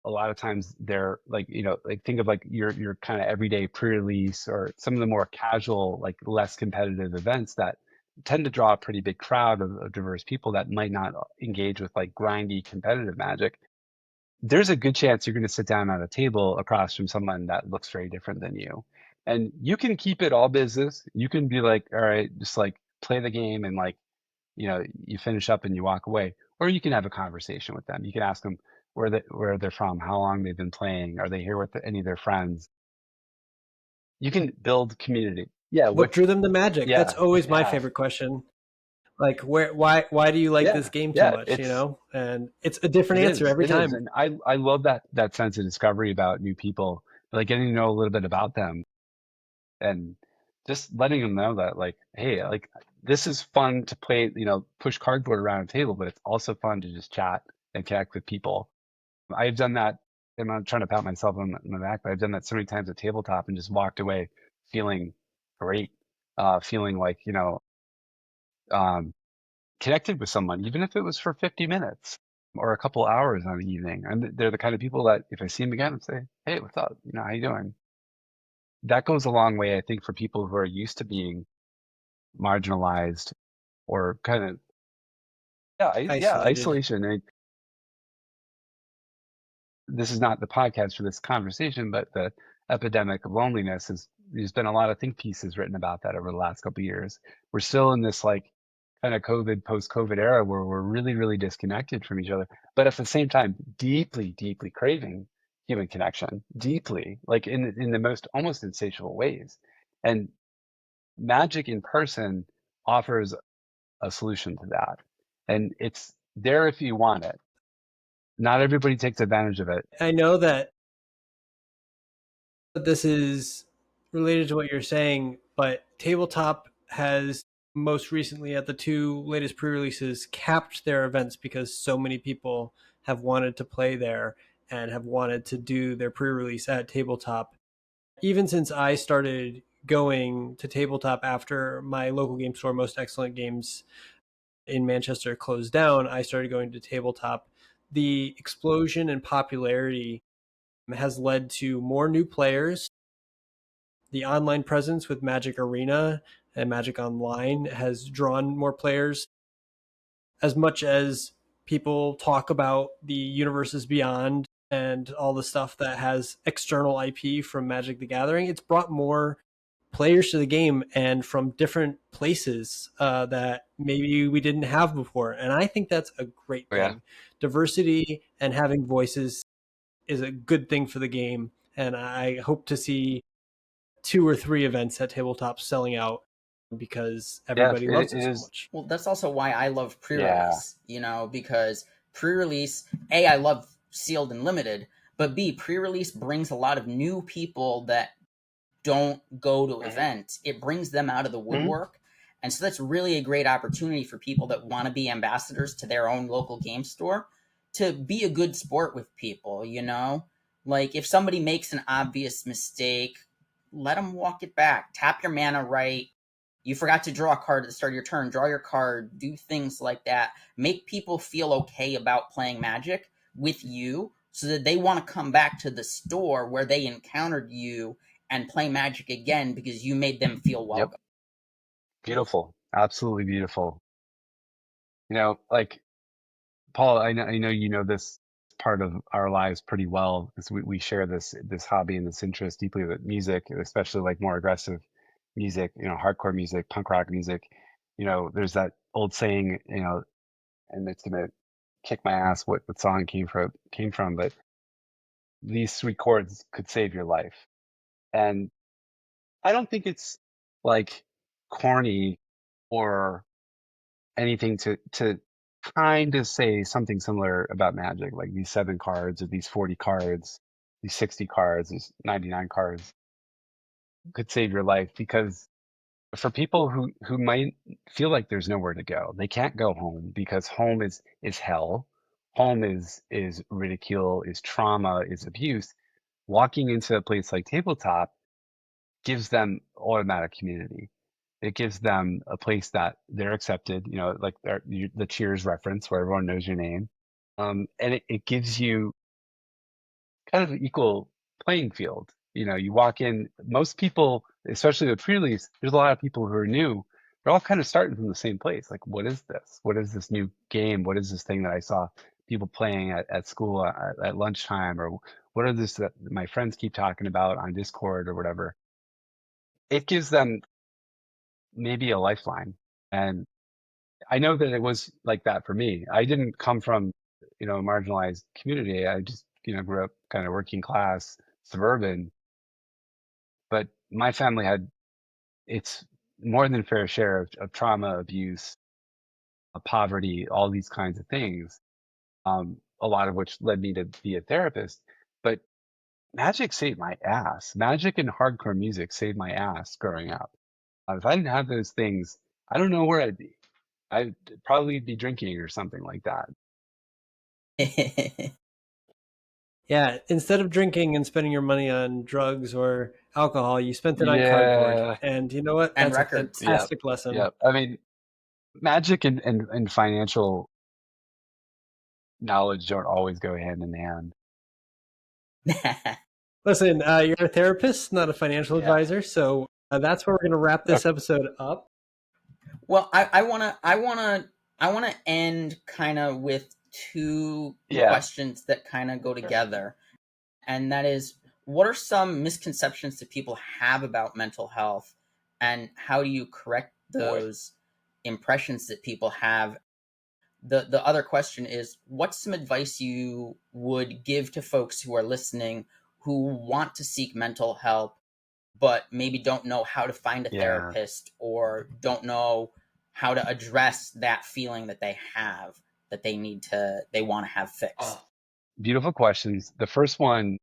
Speaker 3: a lot of times they're like, like think of like your kind of everyday pre-release or some of the more casual, like less competitive events that tend to draw a pretty big crowd of diverse people that might not engage with like grindy competitive Magic. There's a good chance you're going to sit down at a table across from someone that looks very different than you. And you can keep it all business. You can be like, all right, just like play the game and like, you finish up and you walk away. Or you can have a conversation with them. You can ask them where they're from, how long they've been playing, are they here with any of their friends? You can build community. Yeah,
Speaker 1: What
Speaker 3: which
Speaker 1: drew them to Magic? That's
Speaker 3: yeah,
Speaker 1: always my
Speaker 3: yeah,
Speaker 1: favorite question. Like, why do you like
Speaker 3: yeah,
Speaker 1: this game too
Speaker 3: yeah.
Speaker 1: much? And it's a different
Speaker 3: It
Speaker 1: answer
Speaker 3: is.
Speaker 1: every
Speaker 3: It is.
Speaker 1: time.
Speaker 3: And I love that sense of discovery about new people, like getting to know a little bit about them and just letting them know that like, hey, like this is fun to play, push cardboard around a table, but it's also fun to just chat and connect with people. I've done that. I'm not trying to pat myself on the back, but I've done that so many times at tabletop and just walked away feeling great, feeling like, um, connected with someone, even if it was for 50 minutes or a couple hours on the evening. And they're the kind of people that if I see them again, I say, hey, what's up? How you doing? That goes a long way, I think, for people who are used to being marginalized or kind of, yeah, yeah,
Speaker 1: Isolated.
Speaker 3: isolation. This is not the podcast for this conversation, but the epidemic of loneliness is there's been a lot of think pieces written about that over the last couple of years. We're still in this like kind of COVID, post-COVID era where we're really, really disconnected from each other, but at the same time, deeply, deeply craving human connection, deeply, like in the most almost insatiable ways. And Magic in person offers a solution to that. And it's there if you want it. Not everybody takes advantage of it.
Speaker 1: I know that this is related to what you're saying, but tabletop has most recently at the two latest pre-releases capped their events because so many people have wanted to play there and have wanted to do their pre-release at tabletop. Even since I started going to tabletop after my local game store, Most Excellent Games in Manchester, closed down, I started going to tabletop. The explosion in popularity has led to more new players. The online presence with Magic Arena and Magic Online has drawn more players. As much as people talk about the universes beyond and all the stuff that has external IP from Magic the Gathering, it's brought more players to the game and from different places that maybe we didn't have before. And I think that's a great
Speaker 3: Oh, yeah.
Speaker 1: thing. Diversity and having voices is a good thing for the game. And I hope to see two or three events at tabletop selling out because
Speaker 3: Yeah,
Speaker 1: everybody
Speaker 3: it
Speaker 1: loves it so
Speaker 3: is.
Speaker 1: much.
Speaker 2: Well, that's also why I love
Speaker 3: Yeah.
Speaker 2: pre-release, because pre-release, A, I love sealed and limited, but B, pre-release brings a lot of new people that don't go to
Speaker 3: Mhm.
Speaker 2: events. It brings them out of the
Speaker 3: Mhm.
Speaker 2: woodwork. And so that's really a great opportunity for people that want to be ambassadors to their own local game store to be a good sport with people. Like if somebody makes an obvious mistake, let them walk it back. Tap your mana right. You forgot to draw a card at the start of your turn. Draw your card. Do things like that. Make people feel okay about playing Magic with you so that they want to come back to the store where they encountered you and play Magic again because you made them feel
Speaker 3: Yep.
Speaker 2: welcome.
Speaker 3: Beautiful. Absolutely beautiful. Like Paul, I know you know this part of our lives pretty well because we share this hobby and this interest deeply with music, especially like more aggressive music, hardcore music, punk rock music. There's that old saying, and it's gonna kick my ass what song came from, but these three chords could save your life. And I don't think it's like corny or anything to kind of say something similar about Magic, like these 7 cards or these 40 cards, these 60 cards, these 99 cards could save your life because for people who might feel like there's nowhere to go, they can't go home because home is hell. Home is ridicule, is trauma, is abuse. Walking into a place like tabletop gives them automatic community. It gives them a place that they're accepted, like the Cheers reference where everyone knows your name. And it gives you kind of an equal playing field. You walk in, most people, especially with pre-release, there's a lot of people who are new. They're all kind of starting from the same place. Like, what is this? What is this new game? What is this thing that I saw people playing at school at lunchtime? Or what are this that my friends keep talking about on Discord or whatever? It gives them maybe a lifeline. And I know that it was like that for me. I didn't come from, a marginalized community. I just, grew up kind of working class, suburban, but my family had its more than fair share of trauma, abuse, poverty, all these kinds of things. A lot of which led me to be a therapist. But magic saved my ass. Magic and hardcore music saved my ass growing up. If I didn't have those things, I don't know where I'd be. I'd probably be drinking or something like that.
Speaker 1: Yeah, instead of drinking and spending your money on drugs or alcohol, you spent it on cardboard.
Speaker 3: Yeah.
Speaker 1: And you know what?
Speaker 2: And
Speaker 1: That's a
Speaker 2: records.
Speaker 3: Yep.
Speaker 1: fantastic lesson.
Speaker 3: Yep. I mean, magic and financial knowledge don't always go hand in hand.
Speaker 1: Listen, you're a therapist, not a financial
Speaker 3: Yeah.
Speaker 1: advisor, so that's where we're going to wrap this
Speaker 3: Okay.
Speaker 1: episode up.
Speaker 2: Well, I wanna end kind of with two
Speaker 3: Yeah.
Speaker 2: questions that kind of go
Speaker 3: Sure.
Speaker 2: together, and that is, what are some misconceptions that people have about mental health, and how do you correct
Speaker 3: Boy.
Speaker 2: those impressions that people have? The other question is, what's some advice you would give to folks who are listening who want to seek mental help but maybe don't know how to find a
Speaker 3: Yeah.
Speaker 2: therapist or don't know how to address that feeling that they have that they want to have fixed?
Speaker 3: Oh, beautiful questions. The first one,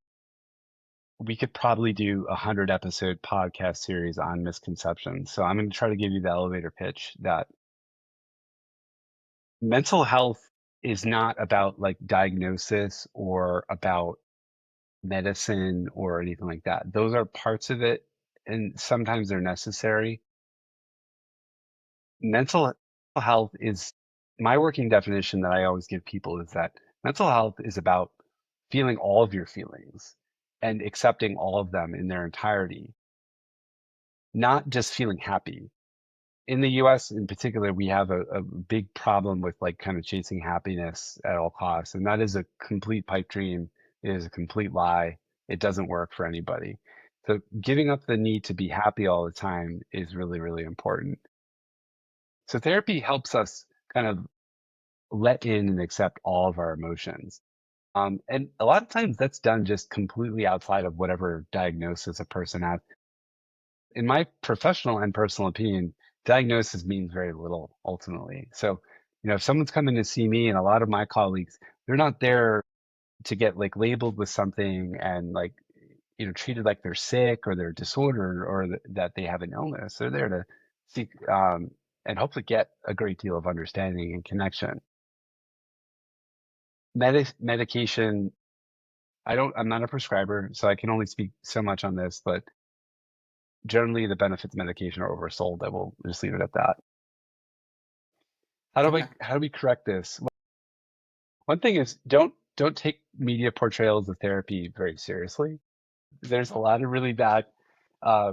Speaker 3: we could probably do 100-episode podcast series on misconceptions. So I'm going to try to give you the elevator pitch that mental health is not about like diagnosis or about medicine or anything like that. Those are parts of it, and sometimes they're necessary. Mental health is my working definition that I always give people is that mental health is about feeling all of your feelings and accepting all of them in their entirety, not just feeling happy. In the US in particular, we have a big problem with like kind of chasing happiness at all costs. And that is a complete pipe dream. It is a complete lie. It doesn't work for anybody. So giving up the need to be happy all the time is really, really important. So therapy helps us kind of let in and accept all of our emotions. And a lot of times that's done just completely outside of whatever diagnosis a person has. In my professional and personal opinion, diagnosis means very little ultimately. So, if someone's coming to see me and a lot of my colleagues, they're not there to get like labeled with something and like, treated like they're sick or they're disordered or that they have an illness. They're there to seek and hopefully get a great deal of understanding and connection. Medication, I'm not a prescriber, so I can only speak so much on this, but generally the benefits of medication are oversold. I will just leave it at that.
Speaker 2: Okay.
Speaker 3: How do we correct this? One thing is don't take media portrayals of therapy very seriously. There's a lot of really bad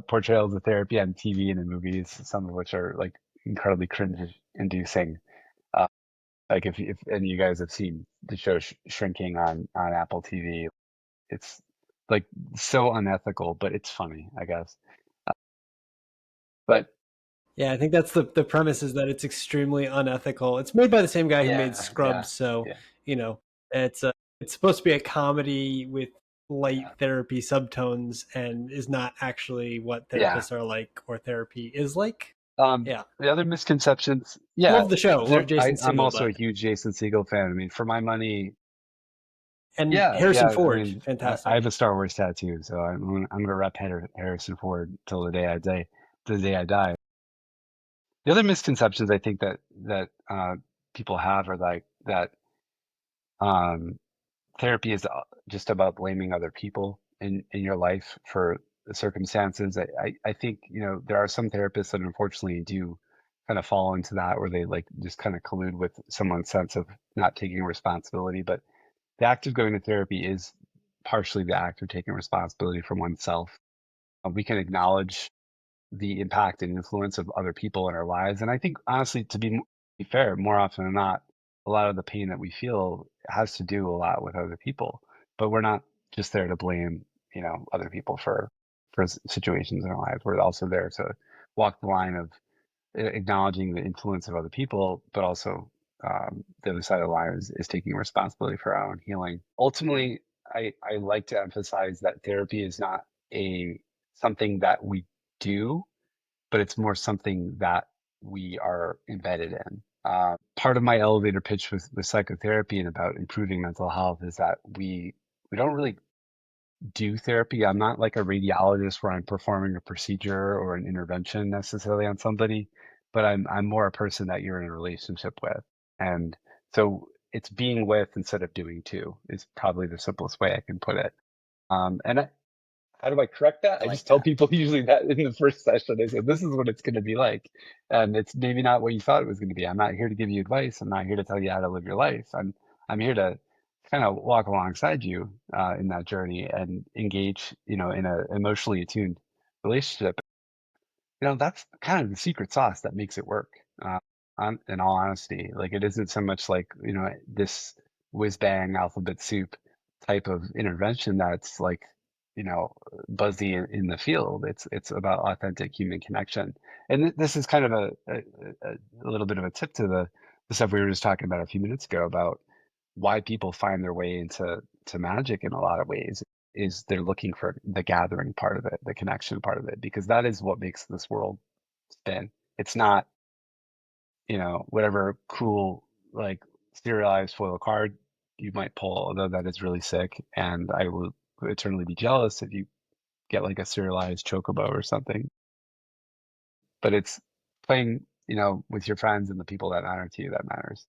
Speaker 3: portrayals of therapy on TV and in movies, some of which are like incredibly cringe inducing. Uh, like if any of you guys have seen the show Shrinking on Apple TV, it's like so unethical, but it's funny, I guess. But
Speaker 1: Yeah, I think that's the premise is that it's extremely unethical. It's made by the same guy who made
Speaker 3: yeah, yeah,
Speaker 1: Scrubs, so
Speaker 3: yeah,
Speaker 1: you know it's supposed to be a comedy with light
Speaker 3: yeah,
Speaker 1: therapy subtones, and is not actually what
Speaker 3: yeah.
Speaker 1: therapists are like or therapy is like. Yeah,
Speaker 3: The other misconceptions, yeah,
Speaker 1: love the show, love Jason
Speaker 3: I'm
Speaker 1: Segel,
Speaker 3: also a
Speaker 1: but
Speaker 3: huge Jason Segel fan. I mean, for my money,
Speaker 1: and
Speaker 3: yeah,
Speaker 1: Harrison
Speaker 3: yeah. I
Speaker 1: Ford,
Speaker 3: mean, I have
Speaker 1: fantastic.
Speaker 3: a Star Wars tattoo, so I'm gonna rep Harrison Ford till the day I die. The day I die. The other misconceptions I think that people have are like that um, therapy is just about blaming other people in your life for the circumstances. I think, there are some therapists that unfortunately do kind of fall into that where they like just kind of collude with someone's sense of not taking responsibility. But the act of going to therapy is partially the act of taking responsibility for oneself. We can acknowledge the impact and influence of other people in our lives. And I think, honestly, be fair, more often than not, a lot of the pain that we feel has to do a lot with other people. But we're not just there to blame, other people for situations in our lives. We're also there to walk the line of acknowledging the influence of other people, but also the other side of the line is taking responsibility for our own healing. Ultimately, I like to emphasize that therapy is not a something that we do, but it's more something that we are embedded in. Part of my elevator pitch with psychotherapy and about improving mental health is that we don't really do therapy. I'm not like a radiologist where I'm performing a procedure or an intervention necessarily on somebody, but I'm more a person that you're in a relationship with. And so it's being with instead of doing to is probably the simplest way I can put it. And how do I correct that?
Speaker 2: I
Speaker 3: I
Speaker 2: like
Speaker 3: just tell
Speaker 2: that.
Speaker 3: people usually that in the first session. I say, this is what it's going to be like. And it's maybe not what you thought it was going to be. I'm not here to give you advice. I'm not here to tell you how to live your life. I'm here to kind of walk alongside you in that journey and engage, in an emotionally attuned relationship. That's kind of the secret sauce that makes it work. In all honesty, like it isn't so much like, this whiz bang alphabet soup type of intervention that's like, you know, buzzy in the field. It's about authentic human connection. And this is kind of a little bit of a tip to the stuff we were just talking about a few minutes ago about why people find their way to magic in a lot of ways is they're looking for the gathering part of it, the connection part of it, because that is what makes this world spin. It's not, whatever cool, like serialized foil card you might pull, although that is really sick. And I will eternally be jealous if you get like a serialized chocobo or something. But it's playing, with your friends and the people that matter to you that matters.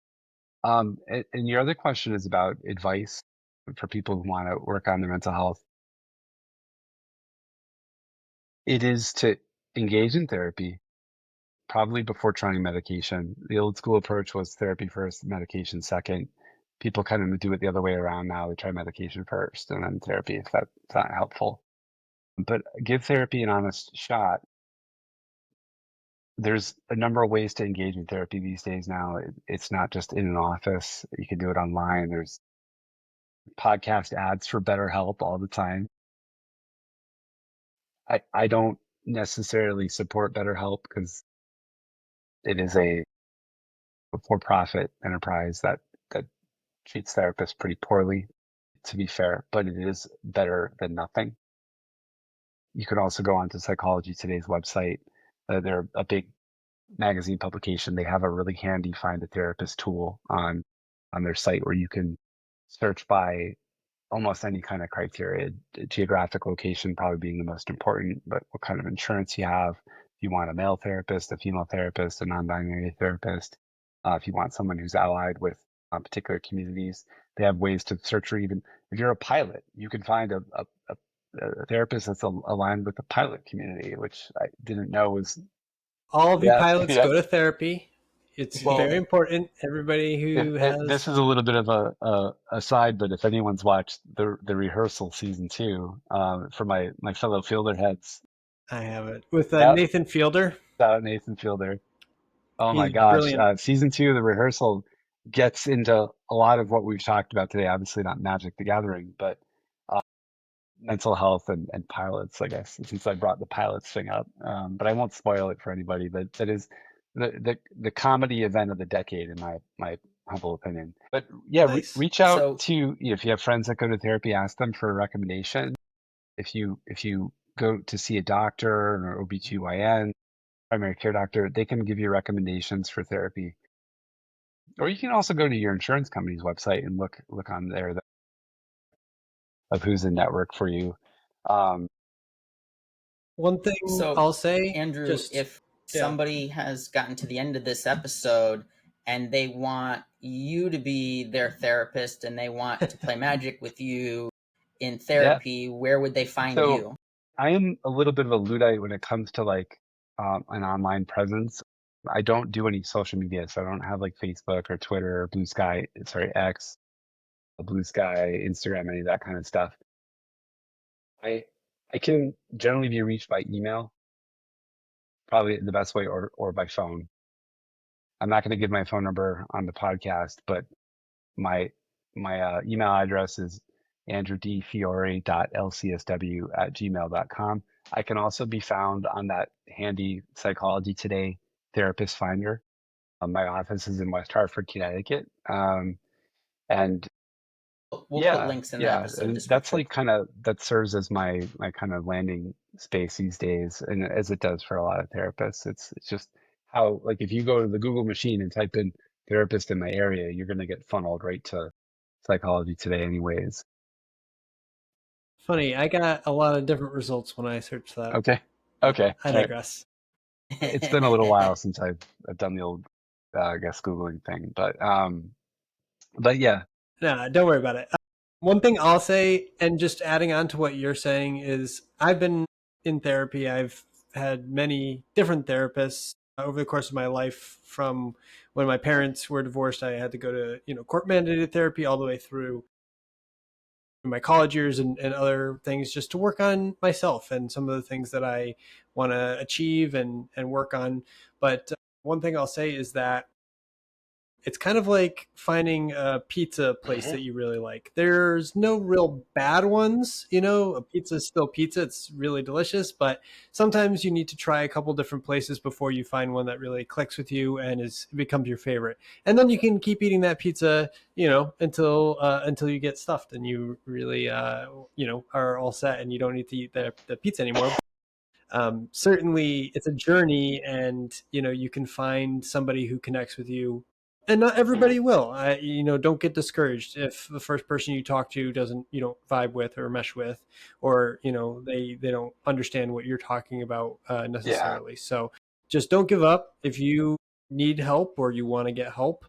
Speaker 3: And your other question is about advice for people who want to work on their mental health. It is to engage in therapy, probably before trying medication. The old school approach was therapy first, medication second. People kind of do it the other way around now. They try medication first and then therapy if that's not helpful. But give therapy an honest shot. There's a number of ways to engage in therapy these days now. It's not just in an office. You can do it online. There's podcast ads for BetterHelp all the time. I don't necessarily support BetterHelp because it is a for-profit enterprise that treats therapists pretty poorly, to be fair, but it is better than nothing. You can also go onto Psychology Today's website. They're a big magazine publication. They have a really handy find a therapist tool on their site where you can search by almost any kind of criteria, geographic location probably being the most important, but what kind of insurance you have. If you want a male therapist, a female therapist, a non-binary therapist, if you want someone who's allied with particular communities, they have ways to search for even if you're a pilot, you can find a a therapist that's aligned with the pilot community, which I didn't know was.
Speaker 1: All of you
Speaker 3: Yeah,
Speaker 1: pilots
Speaker 3: yeah.
Speaker 1: go to therapy. It's very
Speaker 3: Well,
Speaker 1: important. Everybody who
Speaker 3: this
Speaker 1: has,
Speaker 3: is a little bit of a aside, but if anyone's watched the rehearsal season 2, for my fellow fielder heads,
Speaker 1: I have it with
Speaker 3: yeah,
Speaker 1: Nathan Fielder.
Speaker 3: shout out Nathan Fielder. Oh my
Speaker 1: He's
Speaker 3: gosh,
Speaker 1: brilliant.
Speaker 3: season 2, the rehearsal gets into a lot of what we've talked about today. Obviously not Magic the Gathering, but mental health and pilots, I guess, since I brought the pilots thing up. But I won't spoil it for anybody. But that is the comedy event of the decade, in my humble opinion. But yeah,
Speaker 1: Nice.
Speaker 3: reach out
Speaker 2: So
Speaker 3: to, if you have friends that go to therapy, ask them for a recommendation. If you go to see a doctor or OBGYN, primary care doctor, they can give you recommendations for therapy. Or you can also go to your insurance company's website and look on there of who's in network for you. Um,
Speaker 1: One thing
Speaker 2: So,
Speaker 1: I'll say,
Speaker 2: Andrew,
Speaker 1: just
Speaker 2: if
Speaker 1: yeah,
Speaker 2: somebody has gotten to the end of this episode and they want you to be their therapist and they want to play magic with you in
Speaker 3: yeah.
Speaker 2: therapy, where would they find
Speaker 3: So
Speaker 2: you?
Speaker 3: I am a little bit of a Luddite when it comes to like an online presence. I don't do any social media, so I don't have like Facebook or Twitter or Blue Sky, sorry, X, Blue Sky, Instagram, any of that kind of stuff. I I can generally be reached by email, probably the best way, or by phone. I'm not going to give my phone number on the podcast, but my email address is andrewdifiore.lcsw@gmail.com. I can also be found on that handy Psychology Today therapist finder. My office is in West Hartford, Connecticut. And
Speaker 2: We'll put
Speaker 3: yeah,
Speaker 2: links in the
Speaker 3: yeah,
Speaker 2: episode
Speaker 3: and that's
Speaker 2: description.
Speaker 3: like kind of, that serves as my kind of landing space these days, and as it does for a lot of therapists. It's just how, like, if you go to the Google machine and type in therapist in my area, you're going to get funneled right to Psychology Today anyways.
Speaker 1: funny. I got a lot of different results when I searched that,
Speaker 3: Okay.
Speaker 1: but
Speaker 3: Okay.
Speaker 1: I
Speaker 3: All right.
Speaker 1: digress.
Speaker 3: It's been a little while since I've done the old, I guess, Googling thing, but yeah.
Speaker 1: No, don't worry about it. One thing I'll say, and just adding on to what you're saying, is I've been in therapy. I've had many different therapists over the course of my life. From when my parents were divorced, I had to go to court mandated therapy all the way through my college years and other things just to work on myself and some of the things that I want to achieve and work on. But one thing I'll say is that it's kind of like finding a pizza place that you really like. There's no real bad ones, a pizza is still pizza. It's really delicious, but sometimes you need to try a couple different places before you find one that really clicks with you and becomes your favorite. And then you can keep eating that pizza, until you get stuffed and you really are all set and you don't need to eat the pizza anymore. Certainly it's a journey, and you can find somebody who connects with you, and not everybody will. Don't get discouraged if the first person you talk to doesn't you don't vibe with or mesh with, or they don't understand what you're talking about
Speaker 3: Yeah.
Speaker 1: necessarily. So just don't give up. If you need help or you want to get help,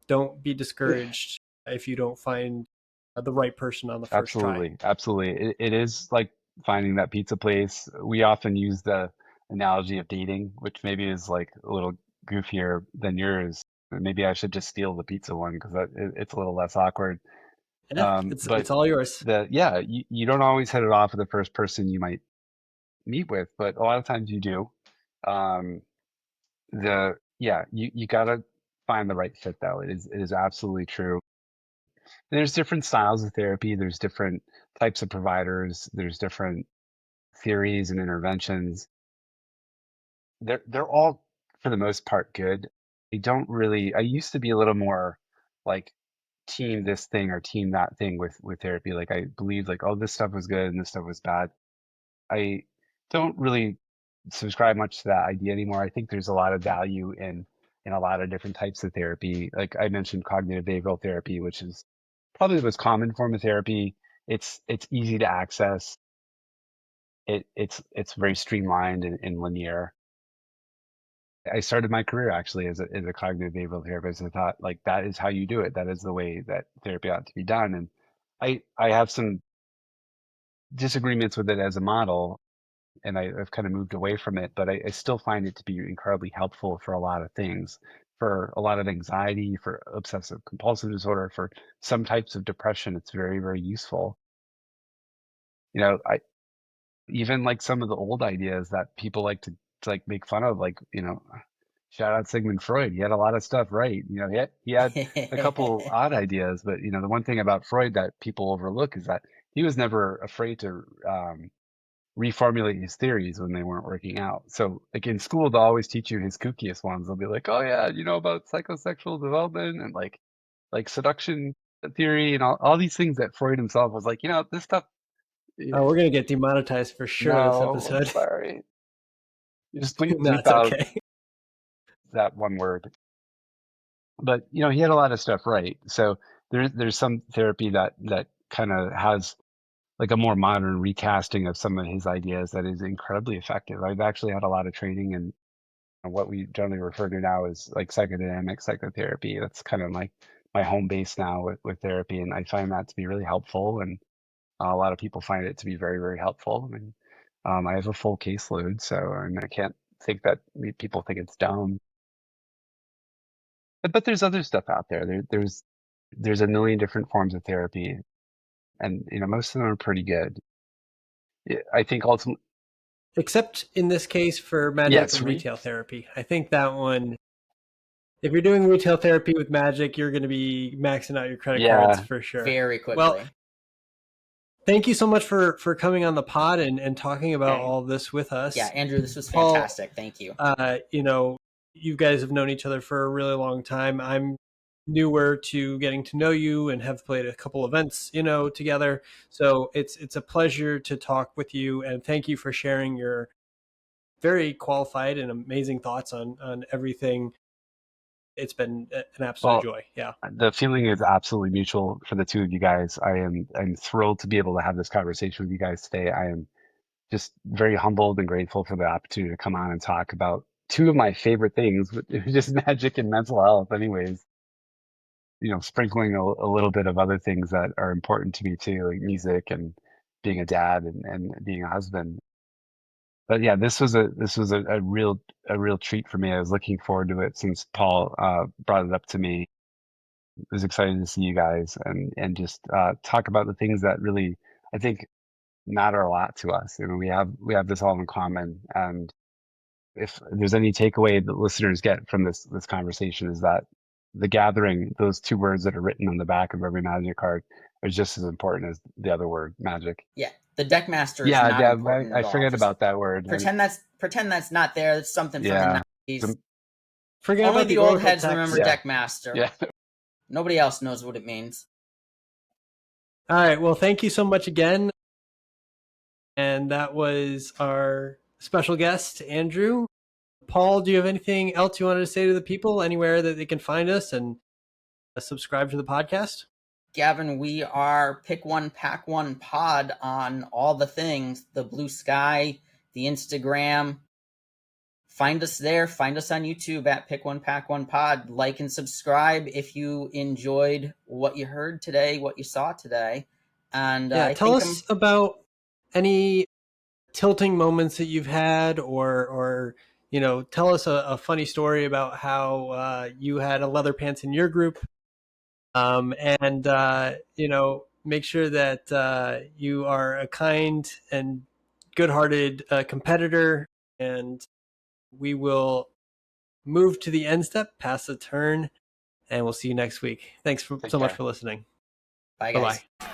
Speaker 1: don't be discouraged if you don't find the right person on the first try.
Speaker 3: Absolutely. Absolutely. It is like finding that pizza place. We often use the analogy of dating, which maybe is like a little goofier than yours. Maybe I should just steal the pizza one because it's a little less awkward.
Speaker 1: Yeah, it's
Speaker 3: But
Speaker 1: all yours.
Speaker 3: yeah, you don't always hit it off with the first person you might meet with, but a lot of times you do. Um, yeah, you gotta find the right fit though. It is absolutely true. There's different styles of therapy. There's different types of providers. There's different theories and interventions. They're all for the most part good. I used to be a little more like team this thing or team that thing with therapy. Like I believed like, oh, this stuff was good and this stuff was bad. I don't really subscribe much to that idea anymore. I think there's a lot of value in a lot of different types of therapy. Like I mentioned cognitive behavioral therapy, which is probably the most common form of therapy. It's easy to access. It's very streamlined and linear. I started my career actually as a cognitive behavioral therapist. I thought like that is how you do it. That is the way that therapy ought to be done. And I have some disagreements with it as a model, and I've kind of moved away from it, but I still find it to be incredibly helpful for a lot of things, for a lot of anxiety, for obsessive compulsive disorder, for some types of depression. It's very, very useful. I even like some of the old ideas that people like to like make fun of, like, shout out Sigmund Freud. He had a lot of stuff right. He had a couple odd ideas, but the one thing about Freud that people overlook is that he was never afraid to reformulate his theories when they weren't working out. So like in school, they'll always teach you his kookiest ones. They'll be like, oh yeah, about psychosexual development and like seduction theory and all these things that Freud himself was like, this stuff.
Speaker 1: Oh, we're gonna get demonetized for sure this
Speaker 3: No, I'm
Speaker 1: episode.
Speaker 3: sorry. You just
Speaker 1: No,
Speaker 3: bleep
Speaker 1: it's
Speaker 3: out
Speaker 1: okay.
Speaker 3: that one word. But he had a lot of stuff right. So there's some therapy that kind of has like a more modern recasting of some of his ideas that is incredibly effective. I've actually had a lot of training in what we generally refer to now as like psychodynamic psychotherapy. That's kind of like my home base now with therapy, and I find that to be really helpful. And a lot of people find it to be very, very helpful. I mean, I have a full caseload, so I can't think that people think it's dumb. But there's other stuff out there. There's a million different forms of therapy, and most of them are pretty good. I think ultimately,
Speaker 1: Except in this case for magic
Speaker 3: yes,
Speaker 1: and retail therapy. I think that one, if you're doing retail therapy with magic, you're going to be maxing out your credit cards
Speaker 3: yeah.
Speaker 1: for sure.
Speaker 2: Very
Speaker 1: Well,
Speaker 2: quickly.
Speaker 1: thank you so much for coming on the pod and talking about all this with us.
Speaker 2: Yeah, Andrew, this was
Speaker 1: Paul,
Speaker 2: fantastic. Thank you.
Speaker 1: You guys have known each other for a really long time. I'm newer to getting to know you and have played a couple events, together. So it's a pleasure to talk with you, and thank you for sharing your very qualified and amazing thoughts on everything. It's been an absolute
Speaker 3: Well,
Speaker 1: joy. Yeah.
Speaker 3: the feeling is absolutely mutual for the two of you guys. I'm thrilled to be able to have this conversation with you guys today. I am just very humbled and grateful for the opportunity to come on and talk about two of my favorite things, just magic and mental health. Anyways, sprinkling a little bit of other things that are important to me too, like music and being a dad and being a husband. But yeah, this was a real treat for me. I was looking forward to it since Paul brought it up to me. I was excited to see you guys and just talk about the things that really I think matter a lot to us. We have this all in common, and if there's any takeaway that listeners get from this conversation is that the gathering, those two words that are written on the back of every magic card, are just as important as the other word, magic.
Speaker 2: Yeah, the deck master is
Speaker 3: Yeah,
Speaker 2: not
Speaker 3: yeah,
Speaker 2: important
Speaker 3: I
Speaker 2: at all.
Speaker 3: forget
Speaker 2: Just
Speaker 3: about that word.
Speaker 2: pretend that's not there. It's something from the
Speaker 3: Yeah,
Speaker 2: 90s.
Speaker 1: Forget
Speaker 2: Only
Speaker 1: about
Speaker 2: the
Speaker 1: the
Speaker 2: old
Speaker 1: Oracle
Speaker 2: heads remember
Speaker 1: text.
Speaker 3: yeah,
Speaker 2: deck master.
Speaker 3: yeah.
Speaker 2: Nobody else knows what it means.
Speaker 1: All right. Well, thank you so much again. And that was our special guest, Andrew. Paul, do you have anything else you wanted to say to the people? Anywhere that they can find us and subscribe to the podcast?
Speaker 2: Gavin, we are Pick One, Pack One Pod on all the things, the Blue Sky, the Instagram. Find us there. Find us on YouTube at Pick One, Pack One Pod. Like and subscribe if you enjoyed what you heard today, what you saw today. And
Speaker 1: Yeah,
Speaker 2: I
Speaker 1: tell
Speaker 2: think
Speaker 1: us about any tilting moments that you've had, or tell us a funny story about how you had a leather pants in your group, and make sure that you are a kind and good-hearted competitor, and we will move to the end step, pass the turn, and we'll see you next week. Thanks
Speaker 3: Take
Speaker 1: so much
Speaker 3: care.
Speaker 1: for listening.
Speaker 2: bye,
Speaker 1: Bye
Speaker 2: guys.
Speaker 1: bye.